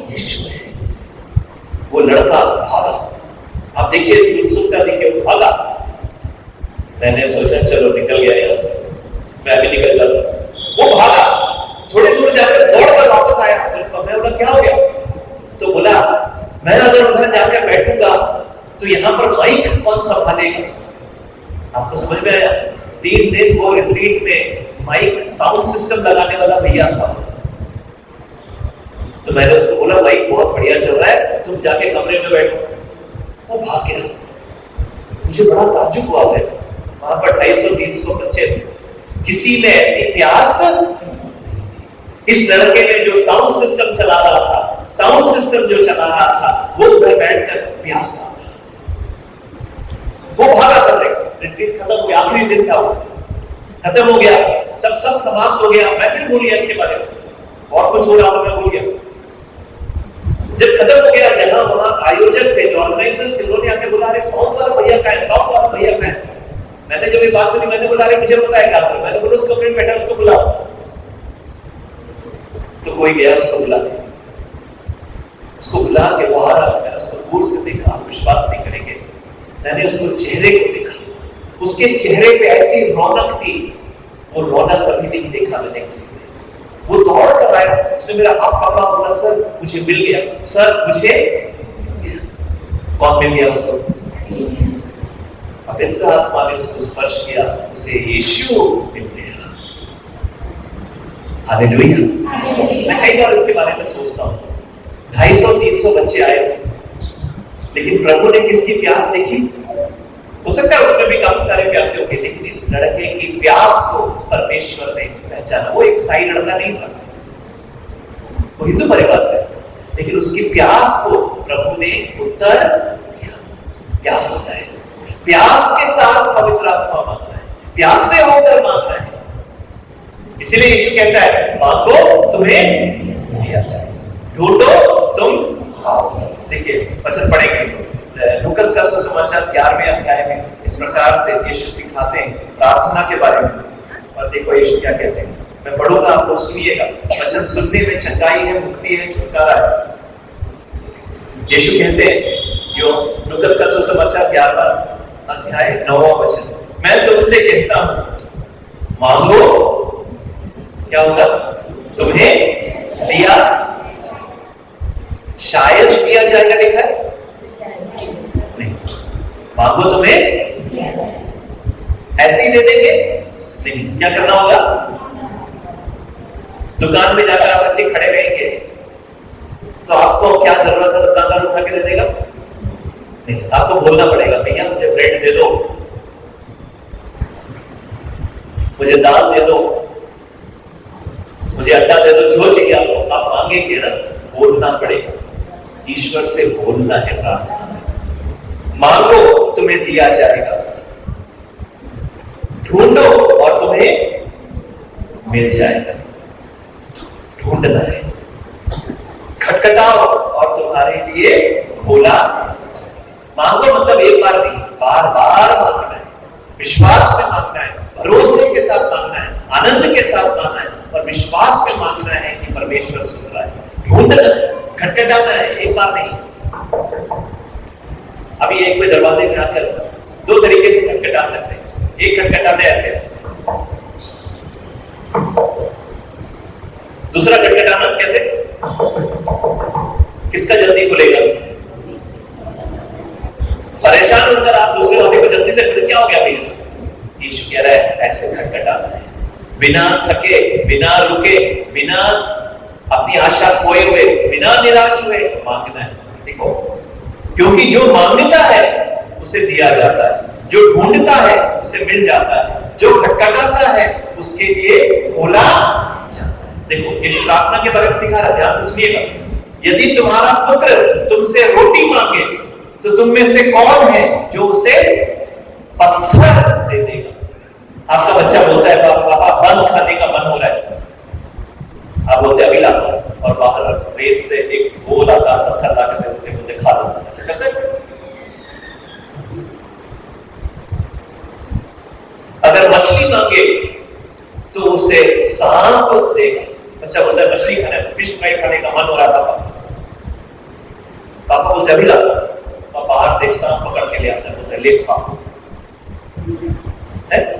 यीशु है। वो लड़का भागा। आप देखिए इसकी उत्सुकता देखिए, वो भागा। मैंने सोचा चलो निकल गया यहां से, मैं भी निकल जाता। वो भागा, थोड़ी दूर जाकर दौड़कर वापस आया। मैं बोला क्या हो गया? तो बोला मैं अगर उधर जाकर बैठूंगा तो यहां पर माइक कौन संभालेगा? आपको समझ में आया? 3 दिन वो रिट्रीट में माइक साउंड सिस्टम लगाने वाला भैया था। तो मैंने उसको बोला माइक बहुत बढ़िया चल रहा है, तुम जाके कमरे में बैठो। वो भाग गया। मुझे बड़ा ताज्जुब हुआ है। वहां पर 250-300 बच्चे थे, किसी में ऐसी प्यास। इस लड़के ने जो साउंड सिस्टम चला रहा था, साउंड सिस्टम जो चला रहा था, वो उधर बैठकर प्यासा। वो भागा कर रहे, रिट्रीट खत्म हो गया, आखिरी दिन था, वो खत्म हो गया, सब समाप्त हो गया। मैं फिर भूल गया इसके बारे में, और कुछ हो रहा था मैं भूल गया। जब खत्म हो गया, जहां वहां आयोजक थे, जो ऑर्गेनाइजर्स थे, उन्होंने आके बुला रहे साउंड वाला भैया कहां है, साउंड वाला भैया कहां है? मैंने जब ये बात सुनी, मैंने बोला अरे मुझे पता है क्या करो। मैंने बोला उस कमरे में बैठा, उसको बुलाओ। तो कोई गया, उसको बुला के, उसको बुला के वो आ रहा था। मैंने उसको दूर से देखा, आप विश्वास नहीं करेंगे, मैंने उसको चेहरे को देखा। उसके चेहरे पे ऐसी रौनक थी, वो रौनक कभी नहीं देखा मैंने किसी में। वो दौड़ कर आया, उसने मेरा हाथ पकड़ा, बोला सर मुझे मिल गया, सर मुझे मिल गया। कौन मिल गया उसको? पवित्र आत्मा ने उसको स्पर्श किया, उसे यीशु मिल गया। हालेलुया। मैं कई बार इसके बारे में सोचता हूँ। 250-300 बच्चे आए थे, लेकिन प्रभु ने किसकी प्यास देखी? हो सकता है उसमें भी काफी सारे प्यासे होंगे, लेकिन इस लड़के की प्यास को परमेश्वर ने पहचाना। वो एक ईसाई लड़का नहीं था, वो हिंदू परिवार से, लेकिन उसकी प्यास को प्रभु ने उत्तर दिया। प्यास होता है, प्यास के साथ पवित्र आत्मा मांगना है, प्यास से होकर मांगना है। इसलिए यीशु कहता है मांगो तुम्हें दिया जाए, ढूंढो तुम पाओगे। देखिए वचन पढ़ेंगे लूकस का सुसमाचार 11वें अध्याय में। इस प्रकार से यीशु सिखाते हैं प्रार्थना के बारे में। और देखो यीशु क्या कहते हैं, मैं पढ़ूंगा, आप लोग सुनिएगा। वचन सुनने में चंगाई है, मुक्ति है, छुटकारा है। यीशु कहते हैं, यो लूकस का सुसमाचार 11वां अध्याय 9वां वचन, मैं तुमसे कहता हूं मांगो क्या होगा? तुम्हें दिया, शायद दिया जाएगा लिखा है नहीं। मांगो तुम्हें ऐसे ही दे देंगे नहीं, क्या करना होगा? दुकान में जाकर आप ऐसे खड़े रहेंगे तो आपको क्या जरूरत है? दुकानदार उठा के दे देगा नहीं, आपको बोलना पड़ेगा भैया मुझे ब्रेड दे दो, मुझे दाल दे दो, मुझे अंडा दे दो, जो चाहिए आपको। आप मांगेंगे ना, बोलना पड़ेगा। ईश्वर से बोलना है प्रार्थना में। मांगो तुम्हें दिया जाएगा, ढूंढो और तुम्हें मिल जाएगा। ढूंढना है, खटखटाओ और तुम्हारे लिए खोला। मांगो मतलब एक बार नहीं, बार बार मांगना है, विश्वास में मांगना है, भरोसे के साथ मांगना है, आनंद के साथ मांगना है और विश्वास में मांगना है कि परमेश्वर सुन रहा है। ढूंढना है, खटखटाना है, एक बार नहीं। अभी एक में दरवाजे में आकर दो तरीके से खटखटा सकते हैं। एक खटखटाते ऐसे, दूसरा खटखटाना कैसे? किसका जल्दी खुलेगा? परेशान होकर आप दूसरे वाले को जल्दी से खुले, क्या हो गया भैया? यीशु कह रहा है ऐसे खटखटाना है, बिना थके, बिना रुके, बिना अपनी आशा खोए हुए, बिना निराश हुए मांगना है। देखो, क्योंकि जो मांगता है उसे दिया जाता है, जो ढूंढता है उसे मिल जाता है, जो खटखटाता है उसके लिए खोला जाता है। देखो, यीशु प्रार्थना के बारे में सिखा रहा है, ध्यान से सुनिएगा। यदि तुम्हारा पुत्र तुमसे रोटी मांगे तो तुम में से कौन है जो उसे पत्थर दे देगा? आपका बच्चा बोलता है पापा बन खाने का मन हो रहा है, आप बोलते अभी ला, और बाहर रेत से एक गोल आकार पत्थर ला कर बोलते खा लो। ऐसा करते हैं? अगर मछली मांगे तो उसे सांप देगा। बच्चा बोलता है मछली खाना है, फिश फ्राई खाने का मन हो रहा है पापा, पापा बोलते अभी ला, और बाहर से एक सांप पकड़ के ले आता है, बोलता है ले खाओ।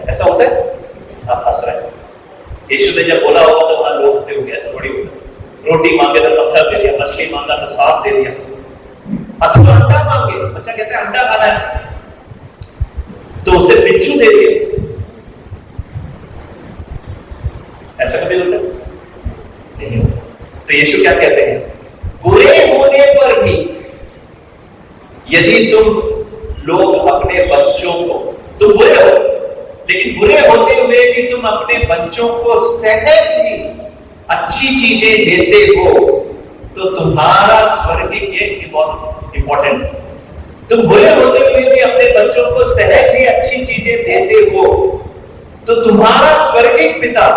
ऐसा होता है? आप हंस रहे हैं। यीशु ने जब बोला होगा तो वहां लोग हंसे होंगे, ऐसा थोड़ी होगा। रोटी मांगे तो पत्थर दे दिया, मछली मांगा तो सांप दे दिया। अथवा अंडा मांगे, बच्चा कहता है अंडा खाना है तो उसे बिच्छू दे दिया। ऐसा कभी होता है? नहीं होता। तो यीशु क्या कहते हैं? बुरे होने पर भी यदि तुम लोग अपने बच्चों को, तुम बुरे हो लेकिन बुरे होते हुए भी तुम अपने बच्चों को सहज ही अच्छी चीजें देते हो तो तुम्हारा स्वर्गिक, ये इंपॉर्टेंट, तुम बुरे होते हुए भी अपने बच्चों को सहज ही अच्छी चीजें देते हो तो तुम्हारा स्वर्गिक पिता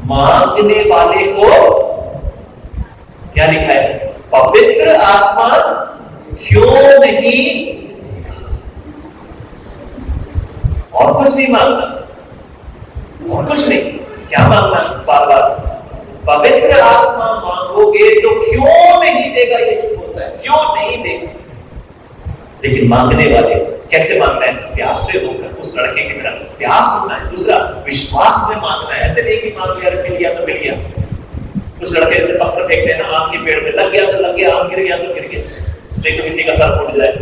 मांगने वाले को क्या लिखा है? पवित्र आत्मा क्यों नहीं? और कुछ नहीं मांगना, और कुछ नहीं। क्या मांगना? बार बार पवित्र आत्मा मांगोगे तो क्यों नहीं देगा? यीशु बोलता है क्यों नहीं देगा। लेकिन मांगने वाले कैसे मांगना है? प्यास से होकर, उस लड़के की तरह प्यास होना है। दूसरा, विश्वास में मांगना है। ऐसे नहीं कि मांग लिया, मिल गया तो मिल गया। उस लड़के से पत्थर फेंक देना आम के पेड़ में, लग गया तो लग गया, आम गिर गया तो गिर गया, नहीं तो किसी का सर फूट जाए।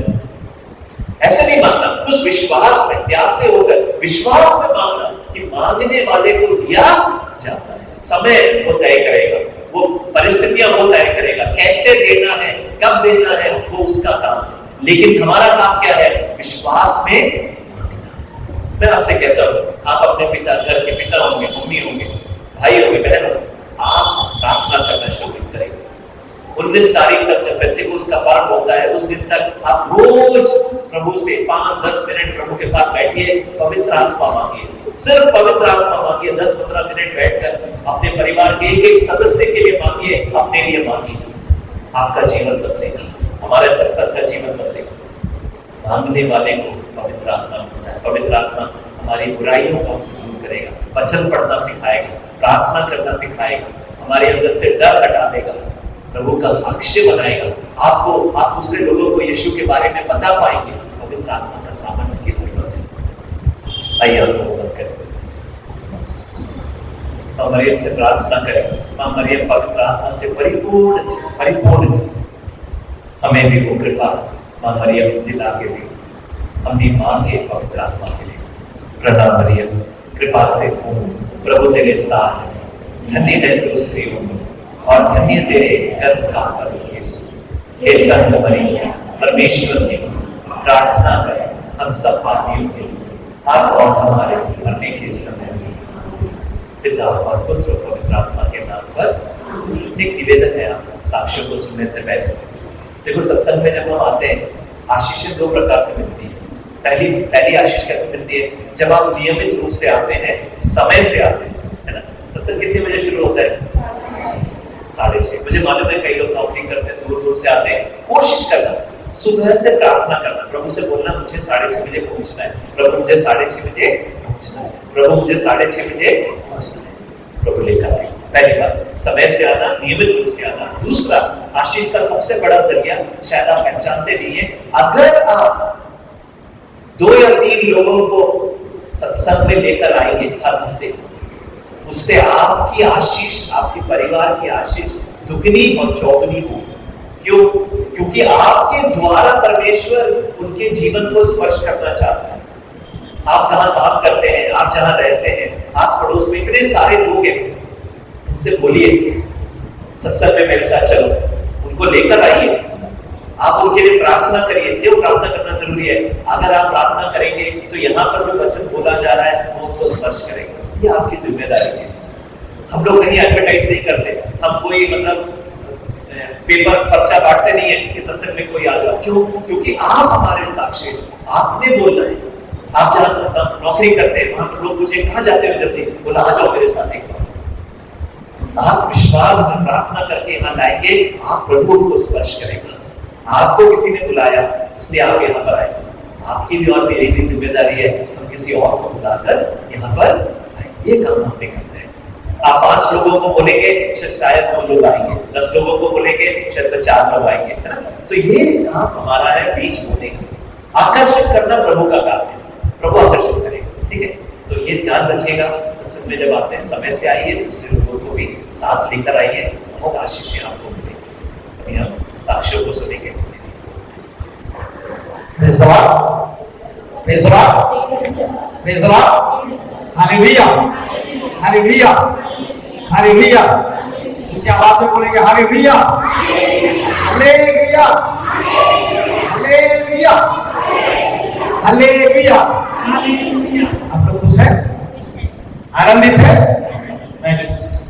ऐसे नहीं मांगना, उस विश्वास में, प्यास से होकर विश्वास में मांगना कि मांगने वाले को दिया जाता है। समय वो तय करेगा, वो परिस्थितियां वो तय करेगा, कैसे देना है, कब देना है, वो उसका काम है। लेकिन हमारा काम क्या है? विश्वास में मांगना। मैं आपसे कहता हूं, आप अपने पिता, घर के पिता होंगे, मम्मी होंगे, भाई होंगे, बहन होंगे, आप प्रार्थना करना शुरू करेंगे। 19 तारीख तक जब पेंटेकोस्ट का पर्व होता है, उस दिन तक आप रोज प्रभु से 5-10 मिनट प्रभु के साथ बैठिए, पवित्र आत्मा मांगिए। सिर्फ पवित्र आत्मा मांगिए। 10-15 मिनट बैठकर अपने परिवार के एक एक सदस्य के लिए मांगिए, अपने लिए मांगिए। आपका जीवन बदलेगा, हमारे संसार का जीवन बदलेगा। मांगने वाले को पवित्र आत्मा मिलता है। पवित्र आत्मा हमारी बुराइयों को हमसे दूर करेगा, वचन पढ़ना सिखाएगा, प्रार्थना करना सिखाएगा, हमारे अंदर से डर हटा देगा, प्रभु का साक्ष्य बनाएगा। आपको, आप दूसरे लोगों को यीशु के बारे में बता पाएंगे। पवित्र आत्मा का सामर्थ्य की जरूरत है। आइए आपको मदद करें, मां मरियम से प्रार्थना करें। मां मरियम पवित्र आत्मा से परिपूर्ण हमें भी वो कृपा मां मरियम दिला के दी। हमने मांगे पवित्र आत्मा के लिए। प्रणाम मरियम, कृपा से हो, प्रभु तेरे साथ है, धन्य है तू स्त्रियों में और धन्य तेरे गर्भ का फल यीशु। हे संत मरियम, परमेश्वर की प्रार्थना करें हम सब पापियों के लिए, अब और हमारे मरने के समय में। पिता और पुत्र और पवित्र आत्मा के नाम पर। एक निवेदन है आप साक्ष्यों को सुनने से पहले। देखो, सत्संग में जब हम आते हैं, आशीषें दो प्रकार से मिलती है। पहली आशीष कैसे मिलती है? जब आप नियमित रूप से आते हैं, समय से आते हैं, है ना? सत्संग कितने बजे शुरू होता है? 6:30। मुझे मालूम है कई लोग नौकरी करते हैं, दूर दूर से आते हैं। कोशिश करना, सुबह से प्रार्थना करना, प्रभु से बोलना मुझे 6:30 बजे पहुंचना है, प्रभु मुझे 6:30 बजे पहुंचना है, प्रभु मुझे 6:30 बजे पहुंचना है। प्रभु लेकर आए। पहली बात, समय से आना, नियमित रूप से आना। दूसरा, आशीष का सबसे बड़ा जरिया शायद आप पहचानते नहीं है, अगर आप 2 या 3 लोगों को सत्संग में लेकर आएंगे हर हफ्ते, उससे आपकी आशीष, आपके परिवार की आशीष दुगनी और चौगुनी होगी। क्यों? क्योंकि आपके द्वारा परमेश्वर उनके जीवन को स्पर्श करना चाहता है। आप जहां काम करते हैं, आप जहां रहते हैं, आस पड़ोस में इतने सारे लोग हैं, उनसे बोलिए सत्संग में मेरे साथ चलो, उनको लेकर आइए, आप उनके लिए प्रार्थना करिए। क्यों प्रार्थना करना जरूरी है? अगर आप प्रार्थना करेंगे तो यहाँ पर जो वचन बोला जा रहा है वो उनको स्पर्श करेगा। ये आपकी जिम्मेदारी है। हम लोग कहीं एडवर्टाइज नहीं करते, हम कोई मतलब पेपर पर्चा बांटते नहीं है कि सत्संग में कोई आ जाओ। क्यों? क्योंकि आप हमारे साक्षी, आपने बोलना है। आप जहाँ नौकरी करते हैं वहां पर लोग पूछे कहाँ जाते हो जल्दी, बोला आ जाओ मेरे साथ एक बार। आप विश्वास में प्रार्थना करके यहाँ लाएंगे, आप प्रभु को स्पर्श करेगा। आपको किसी ने बुलाया इसलिए आप यहाँ पर आए। आपकी भी और मेरी भी जिम्मेदारी है हम किसी और को बुलाकर यहाँ पर आए। ये काम हमने करना है। आप 5 लोगों को बोलेंगे शायद 2 लोग आएंगे, 10 लोगों को बोलेंगे शायद तो 4 लोग आएंगे, है ना? तो ये काम हमारा है, बीच होने का। आकर्षित करना प्रभु का काम है, प्रभु आकर्षित करेगा। ठीक है, तो ये ध्यान रखिएगा। सत्संग में जब आते हैं समय से आइए, दूसरे लोगों को भी साथ लेकर आइए, बहुत आशीष आपको मिलेगी। हम साक्षियों को सुनेंगे। Praise the Lord, praise the Lord, praise the Lord, hallelujah, hallelujah, hallelujah. ऊंची आवाज में बोलेंगे हालेलुया, हालेलुया, हालेलुया, हालेलुया। आप लोग खुश हैं? आनंदित है? मैं भी खुश हूं।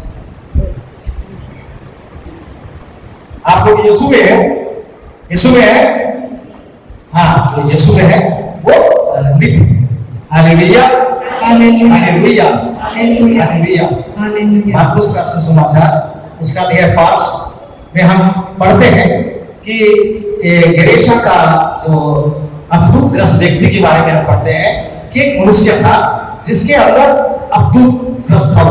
आप लोग यीशु में है, यीशु में है, हाँ, जो यीशु में है वो आनंदित है। हालेलुया, हालेलुया, हालेलुया, हालेलुया। मार्कुस का सुसमाचार उसका अध्याय 5 में हम पढ़ते हैं कि गेरेशा का जो अद्भुत ग्रस्त व्यक्ति के बारे में हम पढ़ते हैं कि एक मनुष्य था जिसके अंदर अद्भुत ग्रस्त था।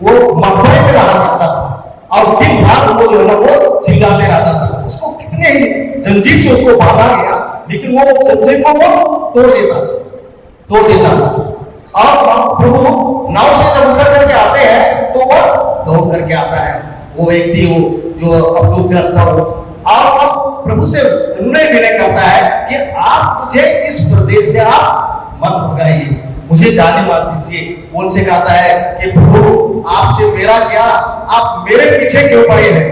वो मकबरे में रहा करता था और दिन भर वो जो है ना वो चिल्लाते रहता था। उसको कितने ही जंजीर से उसको बांधा गया, लेकिन वो जंजीर को वो तोड़ देता था। और प्रभु नाव से जब उतर करके आते हैं तो वो दौड़ करके आता है, वो व्यक्ति जो अद्भुत ग्रस्त था वो। और अब प्रभु से निर्णय विनय करता है कि आप मुझे इस प्रदेश से आप मत भगाइए, मुझे जाने मत दीजिए। वो उनसे कहता है कि प्रभु आपसे मेरा क्या, आप मेरे पीछे क्यों पड़े हैं,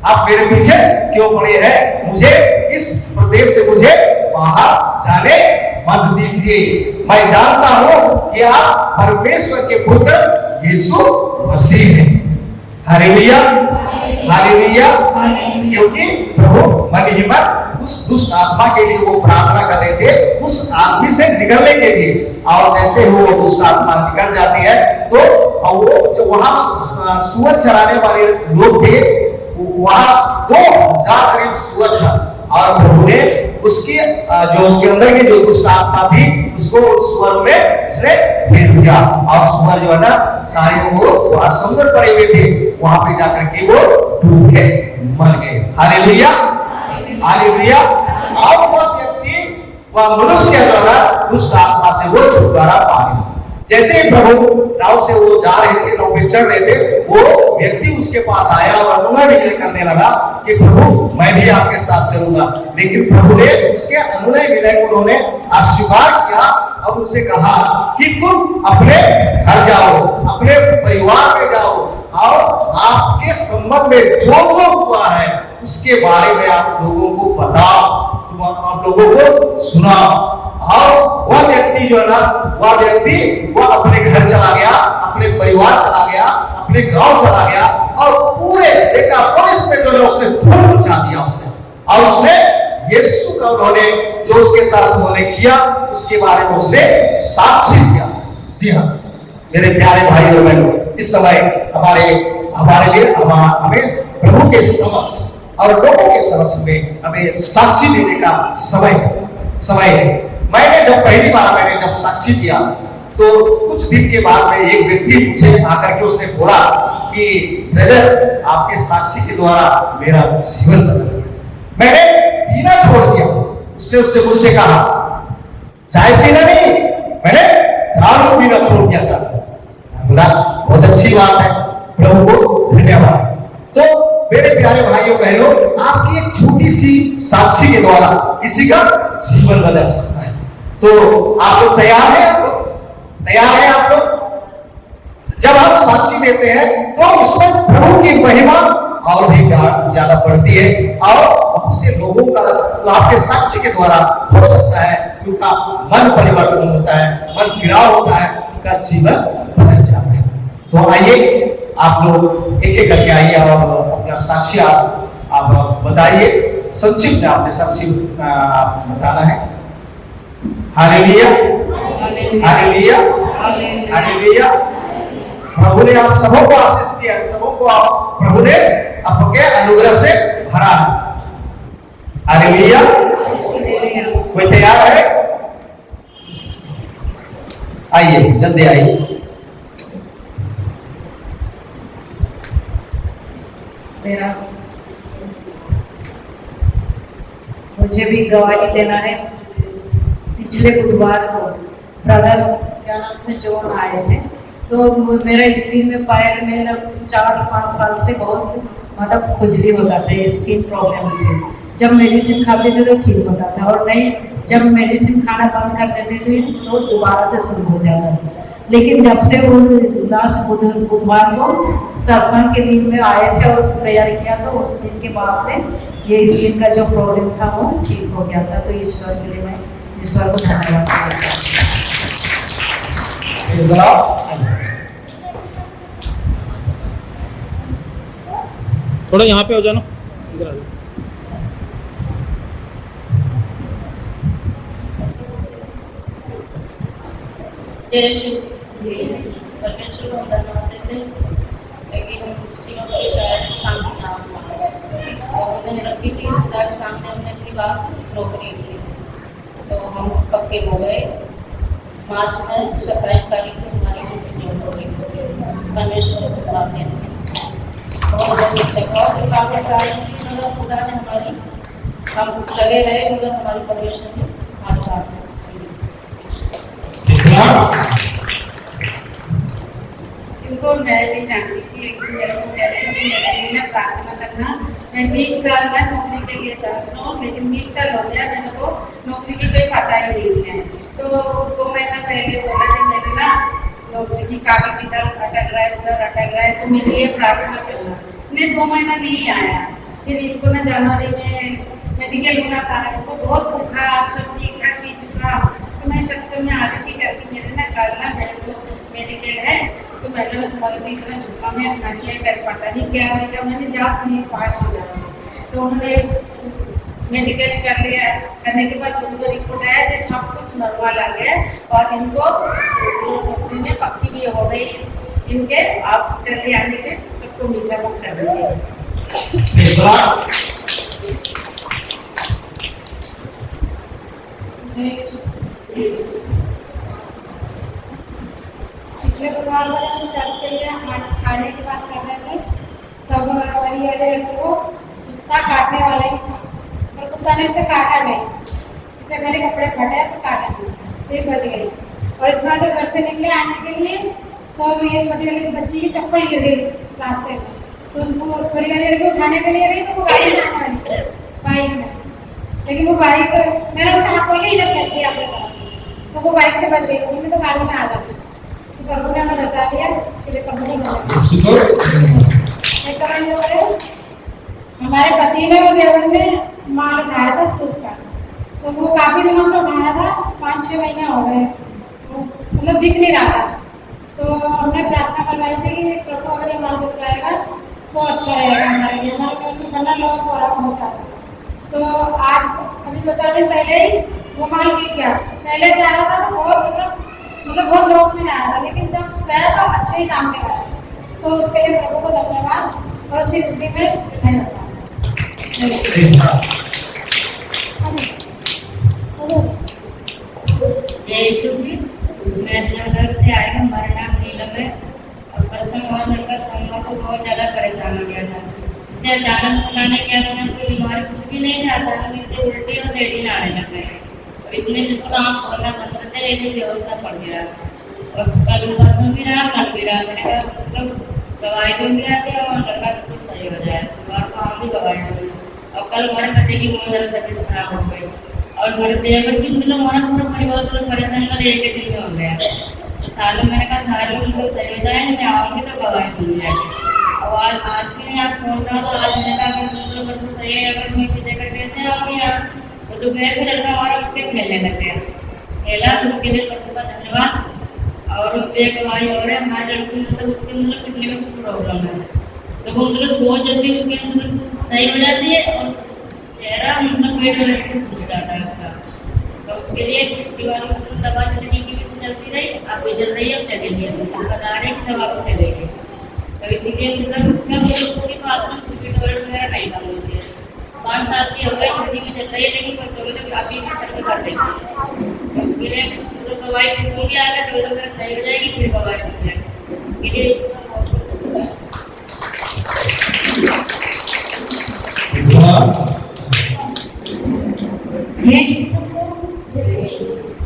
आप मेरे पीछे क्यों पड़े हैं, मुझे इस प्रदेश से मुझे बाहर जाने मत दीजिए। मैं जानता हूं कि आप परमेश्वर के पुत्र यीशु मसीह हैं। Hallelujah, hallelujah. क्योंकि प्रभु मन ही मन उस दुष्ट आत्मा के लिए वो प्रार्थना कर रहे थे, उस आदमी से निकलने के लिए। और जैसे ही वो दुष्ट आत्मा निकल जाती है तो वो जो वहां सुअर चराने वाले लोग थे, वहां 2000 करीब सुअर था। और प्रभु ने उसके अंदर की जो दुष्ट आत्मा थी उसको सुअर में उसने भेज दिया। और सुअर जो है ना सारे वो वहां समुद्र पड़े हुए थे, वहां पे जाकर के वो डूब के मर गए। Hallelujah, hallelujah. और वह व्यक्ति, वह मनुष्य जो है दुष्ट आत्मा से वो छुटकारा पा गया। जैसे ही प्रभु नाव से वो जा रहे थे, नाव पे चढ़ रहे थे, वो व्यक्ति उसके पास आया और अनुनय विनय करने लगा कि प्रभु मैं भी आपके साथ चलूंगा। लेकिन प्रभु ने उसके अनुनय विनय को उन्होंने अस्वीकार किया और उनसे कहा कि तुम अपने घर जाओ, अपने परिवार में जाओ और आपके संबंध में जो जो हुआ है उसके बारे में आप लोगों को बताओ, तुम आप लोगों को सुनाओ। और वह व्यक्ति जो है ना, वह अपने घर चला गया, अपने परिवार चला गया, अपने गांव चला गया और पूरे डेकापोलिस में जो है उसने धूम मचा दिया उसने। और उसने यीशु का उन्होंने जो उसके साथ उन्होंने किया उसके बारे में उसने साक्षी दिया। जी हाँ मेरे प्यारे भाई और बहनों, इस समय हमारे लिए हमें प्रभु के समक्ष और लोगों के समक्ष में हमें साक्षी देने का समय है। मैंने जब साक्षी दिया तो कुछ दिन के बाद में एक व्यक्ति मुझे आकर के उसने बोला कि ब्रदर आपके साक्षी के द्वारा मेरा जीवन बदल गया, मैंने पीना छोड़ दिया। उसने उससे मुझसे कहा चाय पीना नहीं, मैंने दारू पीना छोड़ दिया था। बोला बहुत अच्छी बात है, प्रभु को धन्यवाद। तो मेरे प्यारे भाइयों बहनों, आपकी एक छोटी सी साक्षी के द्वारा किसी का जीवन बदल सकता है। तो आप लोग तैयार हैं? आप लोग जब हम साक्षी देते हैं तो उसमें प्रभु की महिमा और भी ज्यादा बढ़ती है और बहुत से लोगों का तो आपके साक्षी के द्वारा हो सकता है, उनका मन परिवर्तन होता है, मन फिराव होता है, उनका जीवन बदल जाता है। तो आइए आप लोग एक एक करके आइए और अपना साक्षी आप बताइए। संक्षिप्त में आपने साक्षी बताना है। हालेलुया, हालेलुया, हालेलुया। प्रभु ने आप सबों को आशीष दिया, सबों को प्रभु ने आपके अनुग्रह से भरा है। हालेलुया। कोई तैयार है? आइए जल्दी आइए। मुझे भी गवाही देना है। पिछले बुधवार को ब्रदर क्या नाम है जोन आए थे, तो मेरा स्किन में पैर में 4-5 साल से बहुत मतलब खुजली होता था, स्किन प्रॉब्लम थी। जब मेडिसिन खाते थे तो ठीक होता था और नहीं जब मेडिसिन खाना बंद कर देते थे तो दोबारा से शुरू हो जाता था। लेकिन जब से वो लास्ट बुधवार को सत्संग के दिन में आए थे और प्रेयर किया तो उस दिन के बाद से ये स्किन का जो प्रॉब्लम था वो ठीक हो गया था। तो ईश्वर के लिए मैं ईश्वर को धन्यवाद करता हूँ। थोड़ा यहाँ पे हो जाना, इधर आ जाओ। परमेश्वर को धन्यवाद देते हैं कि हम सीमा पर शांति नाम और उन्हें रखी थी। खुदा के सामने हमने अपनी बात नौकरी की तो हम पक्के हो गए। मार्च में 27 तारीख को हमारी ड्यूटी ज्वाइन हो गई। परमेश्वर को धन्यवाद देते हैं। बहुत अच्छा बहुत रुकावट आई थी मगर खुदा ने हमारी हम लगे रहे मगर हमारी परमेश्वर ने हमारे पास इनको मैं नहीं जानती थी। एक दिन मेरे को कह रहे थे मेरे लिए प्रार्थना करना। मैं 20 साल में नौकरी के लिए तरस रहा हूँ, लेकिन 20 साल हो गया मेरे को नौकरी की कोई पता ही नहीं है। तो 2 महीना पहले बोला कि मेरे ना नौकरी की कागज इधर अटक रहा है उधर अटक रहा है तो मेरे लिए प्रार्थना करना। इन्हें 2 महीना नहीं आया। फिर इनको ना जनवरी में मेडिकल होना था, इनको बहुत बुखार सर्दी खांसी जुकाम। तो मैं सत्संग में आ रही थी करके मेरे ना करना मेरे को मेडिकल है तो मैंने तुम्हारे तो इतना जुकाम है खांसी है कर पता नहीं क्या होगा, मैंने जात नहीं पास हो जाती। तो उन्होंने मेडिकल कर लिया, करने के बाद उनको रिपोर्ट आया कि सब कुछ नॉर्मल आ गया और इनको नौकरी में पक्की भी हो गई। इनके आप सैलरी आने के सबको मीठा मुख कर देंगे। पिछले बुधवार वाले हम चर्च के लिए आने की बात कर रहे थे तब हमारी वाले लड़की को कुत्ता काटने वाला ही था और कुत्ता ने इसे काटा नहीं। इसे मेरे कपड़े फटे तो काटा नहीं, फिर बच गई। और इतना जब घर से निकले आने के लिए तो ये छोटी वाली बच्ची की चप्पल गिर गई रास्ते में। तो उनको बड़ी वाली लड़की उठाने के लिए गई तो वो गाड़ी में आने वाली बाइक में, लेकिन वो बाइक मैंने उसे हाथ बोल इधर खींची अपने तरफ तो वो बाइक से बच गई। उन्होंने तो गाड़ी में आ जाती तो प्रभु ने हमें बचा लिया। इसलिए प्रभु ने हमारे पति ने और देवर ने माल उठाया था सूज का, तो वो काफी दिनों से उठाया था, 5-6 महीने हो गए, मतलब बिक नहीं रहा था। तो हमने प्रार्थना करवाई थी कि प्रभु अगर ये माल बिक जाएगा तो अच्छा रहेगा हमारे लिए, हमारे घर में बना लॉस हो रहा बहुत ज़्यादा। तो आज अभी 2-4 दिन पहले ही वो माल बिक गया। पहले जा रहा था तो बहुत मतलब बहुत लॉस में जा रहा था, लेकिन जब गया तो अच्छे ही दाम में गया। तो उसके लिए प्रभु को धन्यवाद और उसी खुशी में मिठाई जय यीशु जी। मैं श्रीनगर से आई हूँ, हमारा नाम नीलम है और परसों और लड़का सोमवार को बहुत ज़्यादा परेशान हो गया था। इससे अचानक पता नहीं क्या था, कोई बीमारी कुछ भी नहीं था, अचानक इससे उल्टी और लेडीन आने लग गए और इसने बिल्कुल आँख खोलना बंद करते लेकिन व्यवस्था पड़ गया। और कल परसों भी रहा, कल भी रहा। मैंने कहा मतलब दवाई दूँगी आके और लड़का बिल्कुल सही हो जाए। और को आऊँगी दवाई दूँगी। और कल हमारे पति की बहुत ज़्यादा तबीयत खराब हो गई और हमारे देवर की मतलब हमारा पूरा परिवार तो परेशान कल एक ही दिन में हो गया। तो सालों मैंने कहा सारे लोग मतलब सही हो जाए, मैं आऊँगी तो दवाई दूँगी आके। और आज भी नहीं आप बोल रहा तो आज मैंने कहा अगर दूसरे बच्चों सही है, अगर मैं इसे देकर कैसे आऊँगी आप। तो दोपहर से लड़का हमारा उठ के खेलने लग गया, खेला तो उसके लिए प्रभु का धन्यवाद। और एक दवाई और है हमारे लड़के मतलब उसके मतलब किडनी में कुछ प्रॉब्लम है, तो वो मतलब बहुत जल्दी उसके मतलब सही हो जाती है और चेहरा मतलब पेट वगैरह से सूख जाता है उसका। तो उसके लिए पिछली बार मतलब दवा चलने की भी चलती रही, अब भी चल रही है और चलेगी, बता रहे कि दवा को चलेगी। तो इसीलिए मतलब उसका मतलब उसकी बात में कुछ भी टॉयलेट वगैरह नहीं बंद होती है। 5 साल की हो गई, छठी में चल रही है, लेकिन टॉयलेट अभी भी सर कर देती है। तो उसके लिए मतलब दवाई दूँगी, आकर टॉयलेट वगैरह सही हो जाएगी फिर दवाई दूँगी। उसके लिए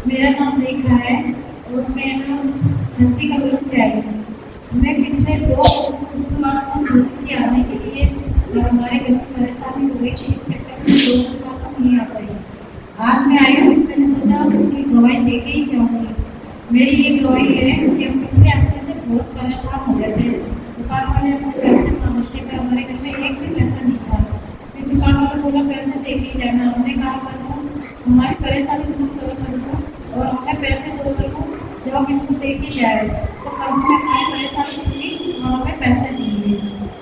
मेरा नाम रेखा है और मैं ना हस्ती का ग्रुप से आई हूँ। मैं पिछले 2 वर्षों के आने के लिए हमारे घर में परेशानी हो गई थी, इस चक्कर में 2 साल नहीं आ पाई। आज मैं आई हूँ, मैंने सोचा कि दवाई दे के ही जाऊँगी। मेरी ये दवाई है कि हम पिछले हफ्ते से बहुत परेशान हो गए थे। दुकान वाले हमसे पैसे मांगते पर हमारे घर में एक भी पैसा नहीं था। फिर दुकान वाले बोला पैसे दे के ही जाना। हमने कहा करूँ हमारी परेशानी दूर करो करूँ और हमें पैसे दो करूँ जब हम इनको दे के जाए। तो कल में हमारी परेशानी सुनी और हमें पैसे दिए।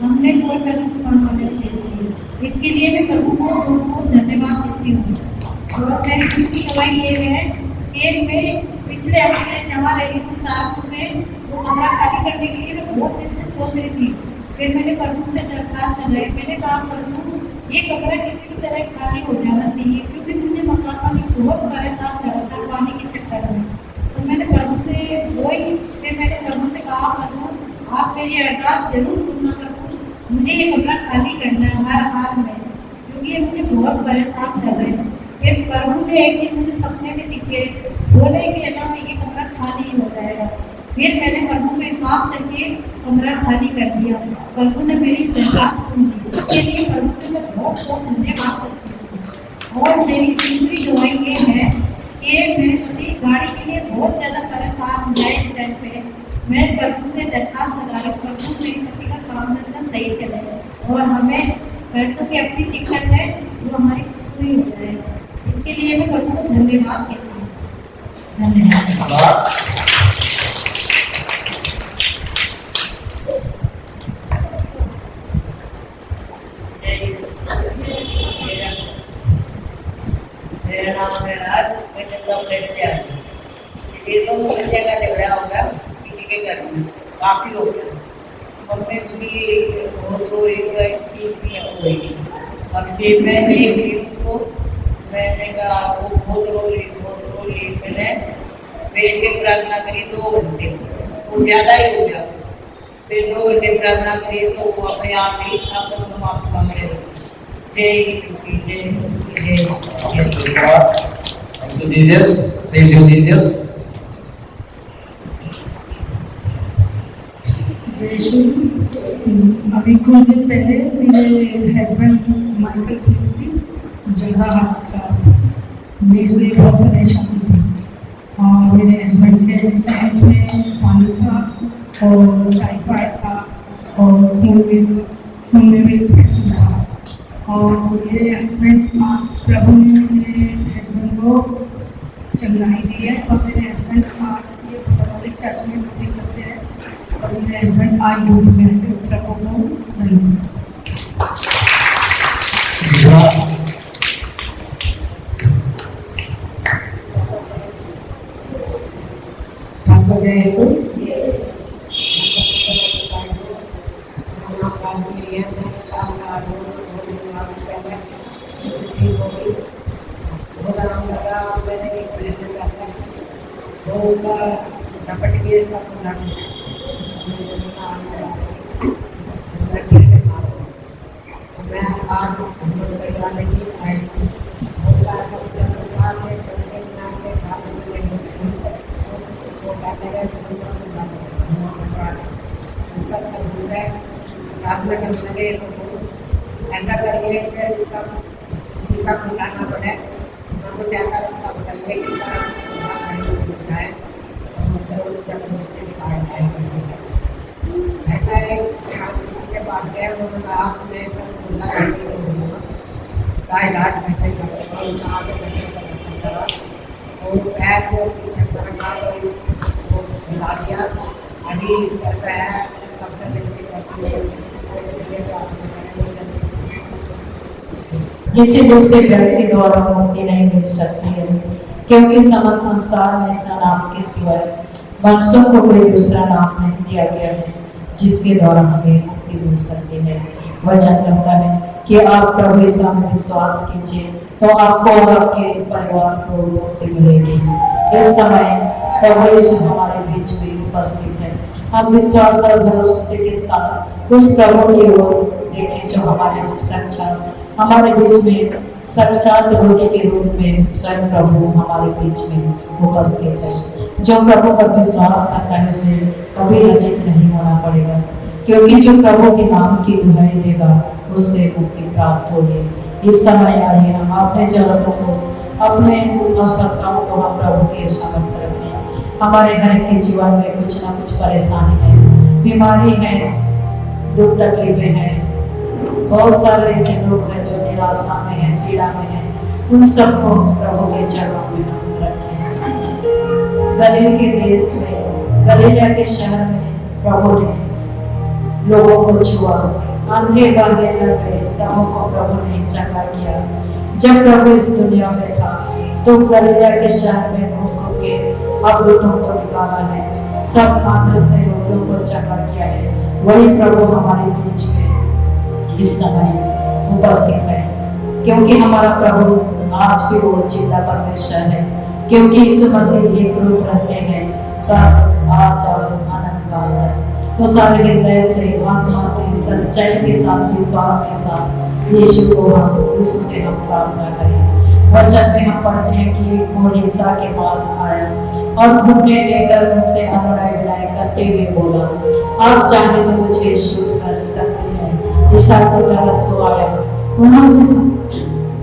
हमने कोई पैसे दुकान वाले को दे दिए। इसके लिए मैं प्रभु को बहुत बहुत धन्यवाद देती हूँ। और मैं इसकी दवाई ये है कि मैं पिछले हफ्ते जहाँ रह रही हूँ तारपुर में, वो कमरा खाली करने के लिए मैं बहुत दिन से सोच रही थी। फिर मैंने प्रभु से दरखास्त लगाई, मैंने कहा प्रभु ये कमरा किसी भी तरह खाली हो जाना चाहिए, क्योंकि मुझे मकान वाली बहुत परेशान कर रहा था पानी के चक्कर में। तो मैंने प्रभु से वही फिर मैंने प्रभु से कहा प्रभु आप मेरी अरदास जरूर सुनना प्रभु, मुझे ये कमरा खाली करना है हर हाल में, क्योंकि ये मुझे बहुत परेशान कर रहे हैं। फिर प्रभु ने एक दिन मुझे सपने में दिखे, बोले कि ना ये कमरा खाली हो जाएगा। फिर मैंने प्रभु को विश्वास करके कमरा खाली कर दिया। प्रभु ने मेरी दरखास्त सुन ली, इसके लिए प्रभु से मैं बहुत बहुत धन्यवाद करती हूँ। और मेरी दूसरी दवाई ये है कि मेरे पति गाड़ी के लिए बहुत ज़्यादा परेशान हो जाए इस टाइम पे। मैं प्रभु से दरखास्त लगा रही हूँ प्रभु मेरे पति का काम धंधा सही चले और हमें पैसों की अपनी दिक्कत है जो हमारी पूरी हो जाए। इसके लिए मैं प्रभु को धन्यवाद देती हूँ। धन्यवाद। मेरा नाम है राज, मैं प्लेट से आई हूँ। किसी तो बच्चे का झगड़ा होगा किसी के घर में, काफ़ी लोग थे। मम्मी उसकी बहुत रो रही थी। अब फिर मैं देख रही उसको, मैंने कहा वो बहुत रो रही। मैंने बैठ के प्रार्थना करी 2 घंटे, वो ज़्यादा ही हो गया। फिर 2 घंटे प्रार्थना करी तो वो अपने आप ही आपस में माफ़ी मांग रहे थे। जय यीशु की जय। Thank you, Jesus. Praise you, Jesus. अभी कुछ दिन पहले मेरे हस्बैंड माइकल की ज़्यादा हाथ खराब था, मैं इसलिए बहुत परेशान थी। और मेरे हस्बैंड के लाइफ में पानी था और टाइफाइड था और खून में भी इन्फेक्शन था। और मेरे हस्बैंड प्रभु ने मेरे हस्बैंड को चंगाई दी है और मेरे हस्बैंड आज ये बड़ी चर्च में मीटिंग करते हैं और मेरे हस्बैंड आज ड्यूटी में रहते हैं। प्रभु को धन्यवाद। उनका रपट गिर का खुला मैं आज परिवार में की आई प्रार्थना करने लगे ऐसा करिए कि इसका खुलाना पड़े और कुछ ऐसा रास्ता बताइए कि जाए ऐसा किसी के पास गए उन्होंने कहा मैं इसका खुला करके दूँगा का इलाज कैसे करूँगा उनका आगे करा और पैर को सरकार को मिला दिया अभी ऐसा है सबसे विनती करती है किसी दूसरे व्यक्ति द्वारा मुक्ति नहीं मिल सकती है, क्योंकि समस्त संसार में ऐसा नाम के सिवाय मनुष्यों को कोई दूसरा नाम नहीं दिया गया है जिसके द्वारा हमें मुक्ति मिल सकती है। वचन कहता है कि आप प्रभु यीशु में विश्वास कीजिए तो आपको और आपके परिवार को मुक्ति मिलेगी। इस समय प्रभु यीशु हमारे बीच में उपस्थित है। हम विश्वास और भरोसे के साथ उस प्रभु की ओर देखें जो हमारे साक्षात हमारे बीच में साक्षात रोटी के रूप में स्वयं प्रभु हमारे बीच में उपस्थित है। जो प्रभु पर विश्वास करता है उसे कभी लज्जित नहीं होना पड़ेगा, क्योंकि जो प्रभु के नाम की दुहाई देगा उससे मुक्ति प्राप्त होगी। इस समय आइए हम अपने जरूरतों को अपने आवश्यकताओं को हम प्रभु के समक्ष रखें। हमारे हर एक के जीवन में कुछ ना कुछ परेशानी है, बीमारी है, दुख तकलीफें हैं, बहुत सारे ऐसे लोग हैं जो निराशा में हैं, पीड़ा में हैं। उन सबको प्रभु के चरणों में हम रखें। गलील के देश में, गलीलिया के शहर में प्रभु ने लोगों को छुआ, अंधे बहरे लगे, सबों को प्रभु ने चंगा किया। जब प्रभु इस दुनिया में था तो गलीलिया के शहर में घूम के अद्भुतों को निकाला है, सब मात्र से रोगों को चंगा किया है। वही प्रभु हमारे बीच में इस समय उपस्थित है, क्योंकि हमारा प्रभु आज भी वो जिंदा परमेश्वर है। क्योंकि यीशु मसीह एक रूप रहते हैं तब आज और अनंत काल तक। तो सारे हृदय से, आत्मा से, सच्चाई के साथ, विश्वास के साथ यीशु से हम प्रार्थना करें। वचन में हम पढ़ते हैं कि एक कोढ़ी ईसा के पास आया और घुटने टेकर उनसे अनुनय विनय करते हुए बोला, आप चाहे तो मुझे शुद्ध कर सकते हैं। ईसा को तरस आया, उन्होंने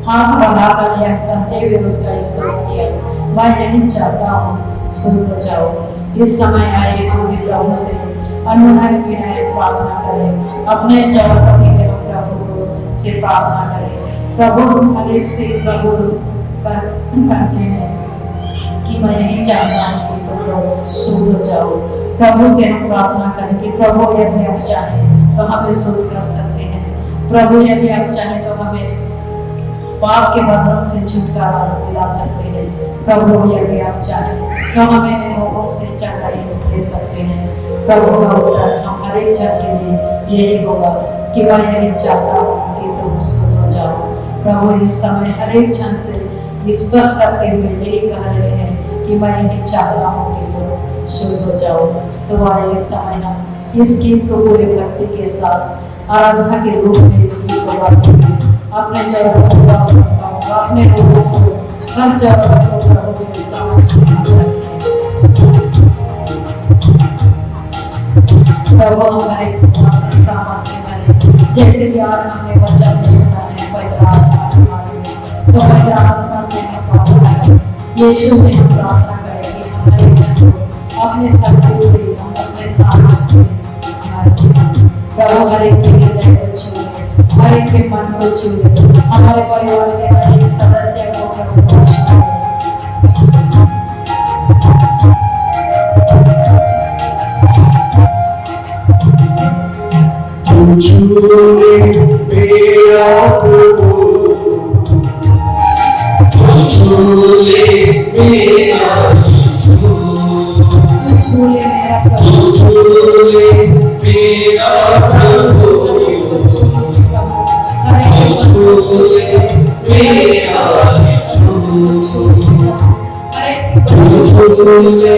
हाथ बढ़ाकर यह कहते हुए उसका स्पर्श किया, मैं नहीं चाहता हूँ, शुद्ध हो जाओ। इस समय आए हम भी प्रभु से अनुनय विनय प्रार्थना करें, अपने जरूरतों के लिए प्रभु से प्रार्थना करें। प्रभु हर एक से प्रभु कहते हैं कि मैं नहीं चाहता हूँ कि तुम लोग शुद्ध हो जाओ। प्रभु से हम प्रार्थना करें कि प्रभु यदि आप चाहें तो हमें शुद्ध कर सकते हैं। प्रभु यदि आप चाहें तो हमें पाप के बंधन से छुटकारा दिला सकते हैं। प्रभु यदि आप चाहें तो हमें रोगों से चंगाई दे सकते हैं। प्रभु का उत्तर हम हर एक जन के लिए यही होगा कि मैं यही चाहता हूँ कि तुम शुद्ध हो जाओ। प्रभु इस समय हर एक जन से स्पष्ट करते हुए यही कह रहे हैं कि मैं यही चाहता हूँ कि तुम शुद्ध हो जाओ। तो आइए इस समय हम इस गीत को पूरे भक्ति के साथ आराधना के रूप में इस गीत को गाते हैं। अपने जरूरतों को आवश्यकताओं को, अपने लोगों को, हर जरूरत को प्रभु के समक्ष रखें। प्रभु हमारे अपने सामर्थ से करें, जैसे कि आज हमने वचन में सुना है पवित्र आत्मा में, तो पवित्र आत्मा से हम प्रार्थना करें, यीशु से हम प्रार्थना करें कि हमारे जन को अपने शक्ति से, अपने सामर्थ से प्रभु हर एक के हृदय को छू ले, हर एक के मन को छू ले, हमारे परिवार के हर एक सदस्य को प्रभु छू ले। छूले मेरा प्रभु, छूले मेरा यीशु, छूले मेरा प्रभु, छूले मेरा प्रभु, छूले मेरा यीशु, छूले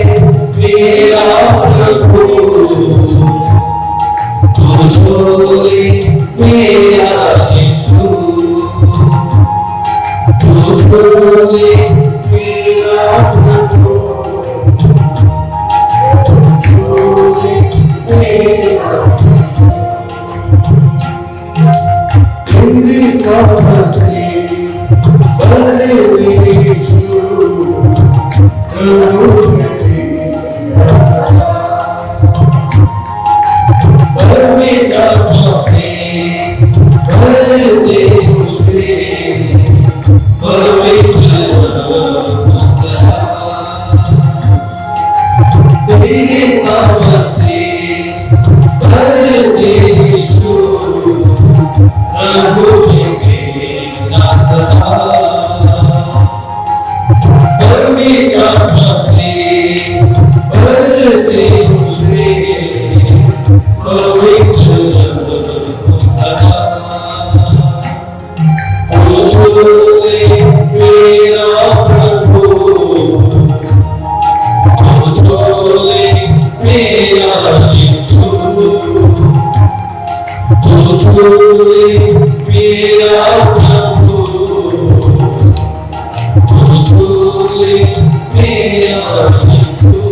झूले मेरा प्रभु झूले मेरा तेरी समझे बड़े यीशु प्रभु मेरा मेरा माफी करते मुझे पवित्र तेरे सामने करते यीशु प्रभु मेरा सदा मेरा माफी करते मुझे पवित्र सदा झूले मेरा प्रभु झूले मेरा यीशु झूले मेरा प्रभु झूले मेरा यीशु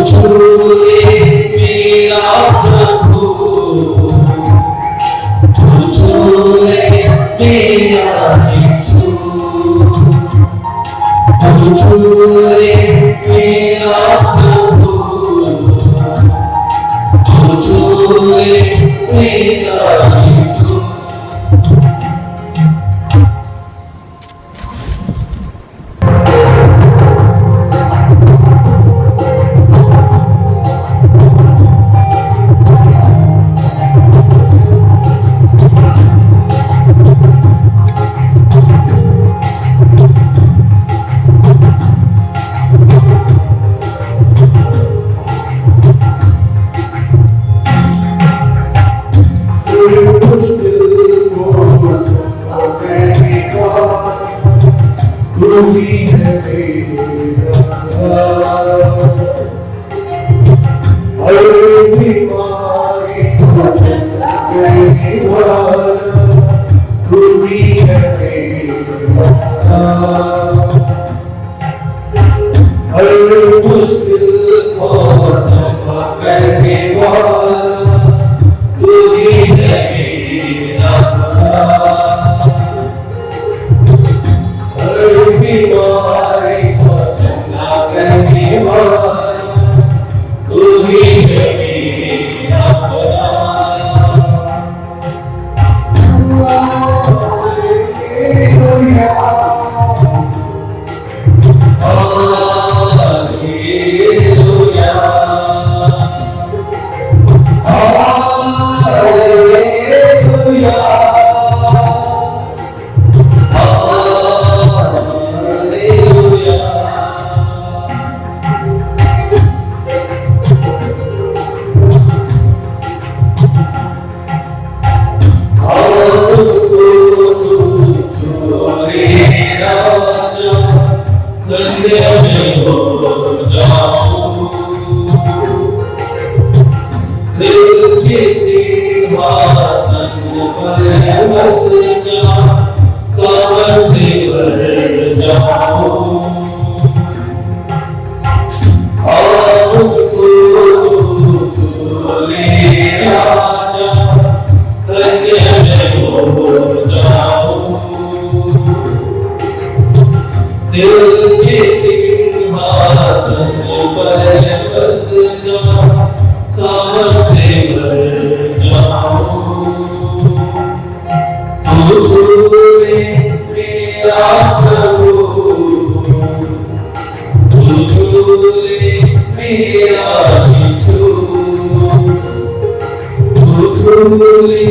झूले मेरा प्रभु झूले मेरा यीशु झूले मेरा प्रभु झूले मेरा यीशु झूले मेरा प्रभु झूले मेरा यीशु मेरा प्रभु तू छू ले मेरा यीशु तू छू ले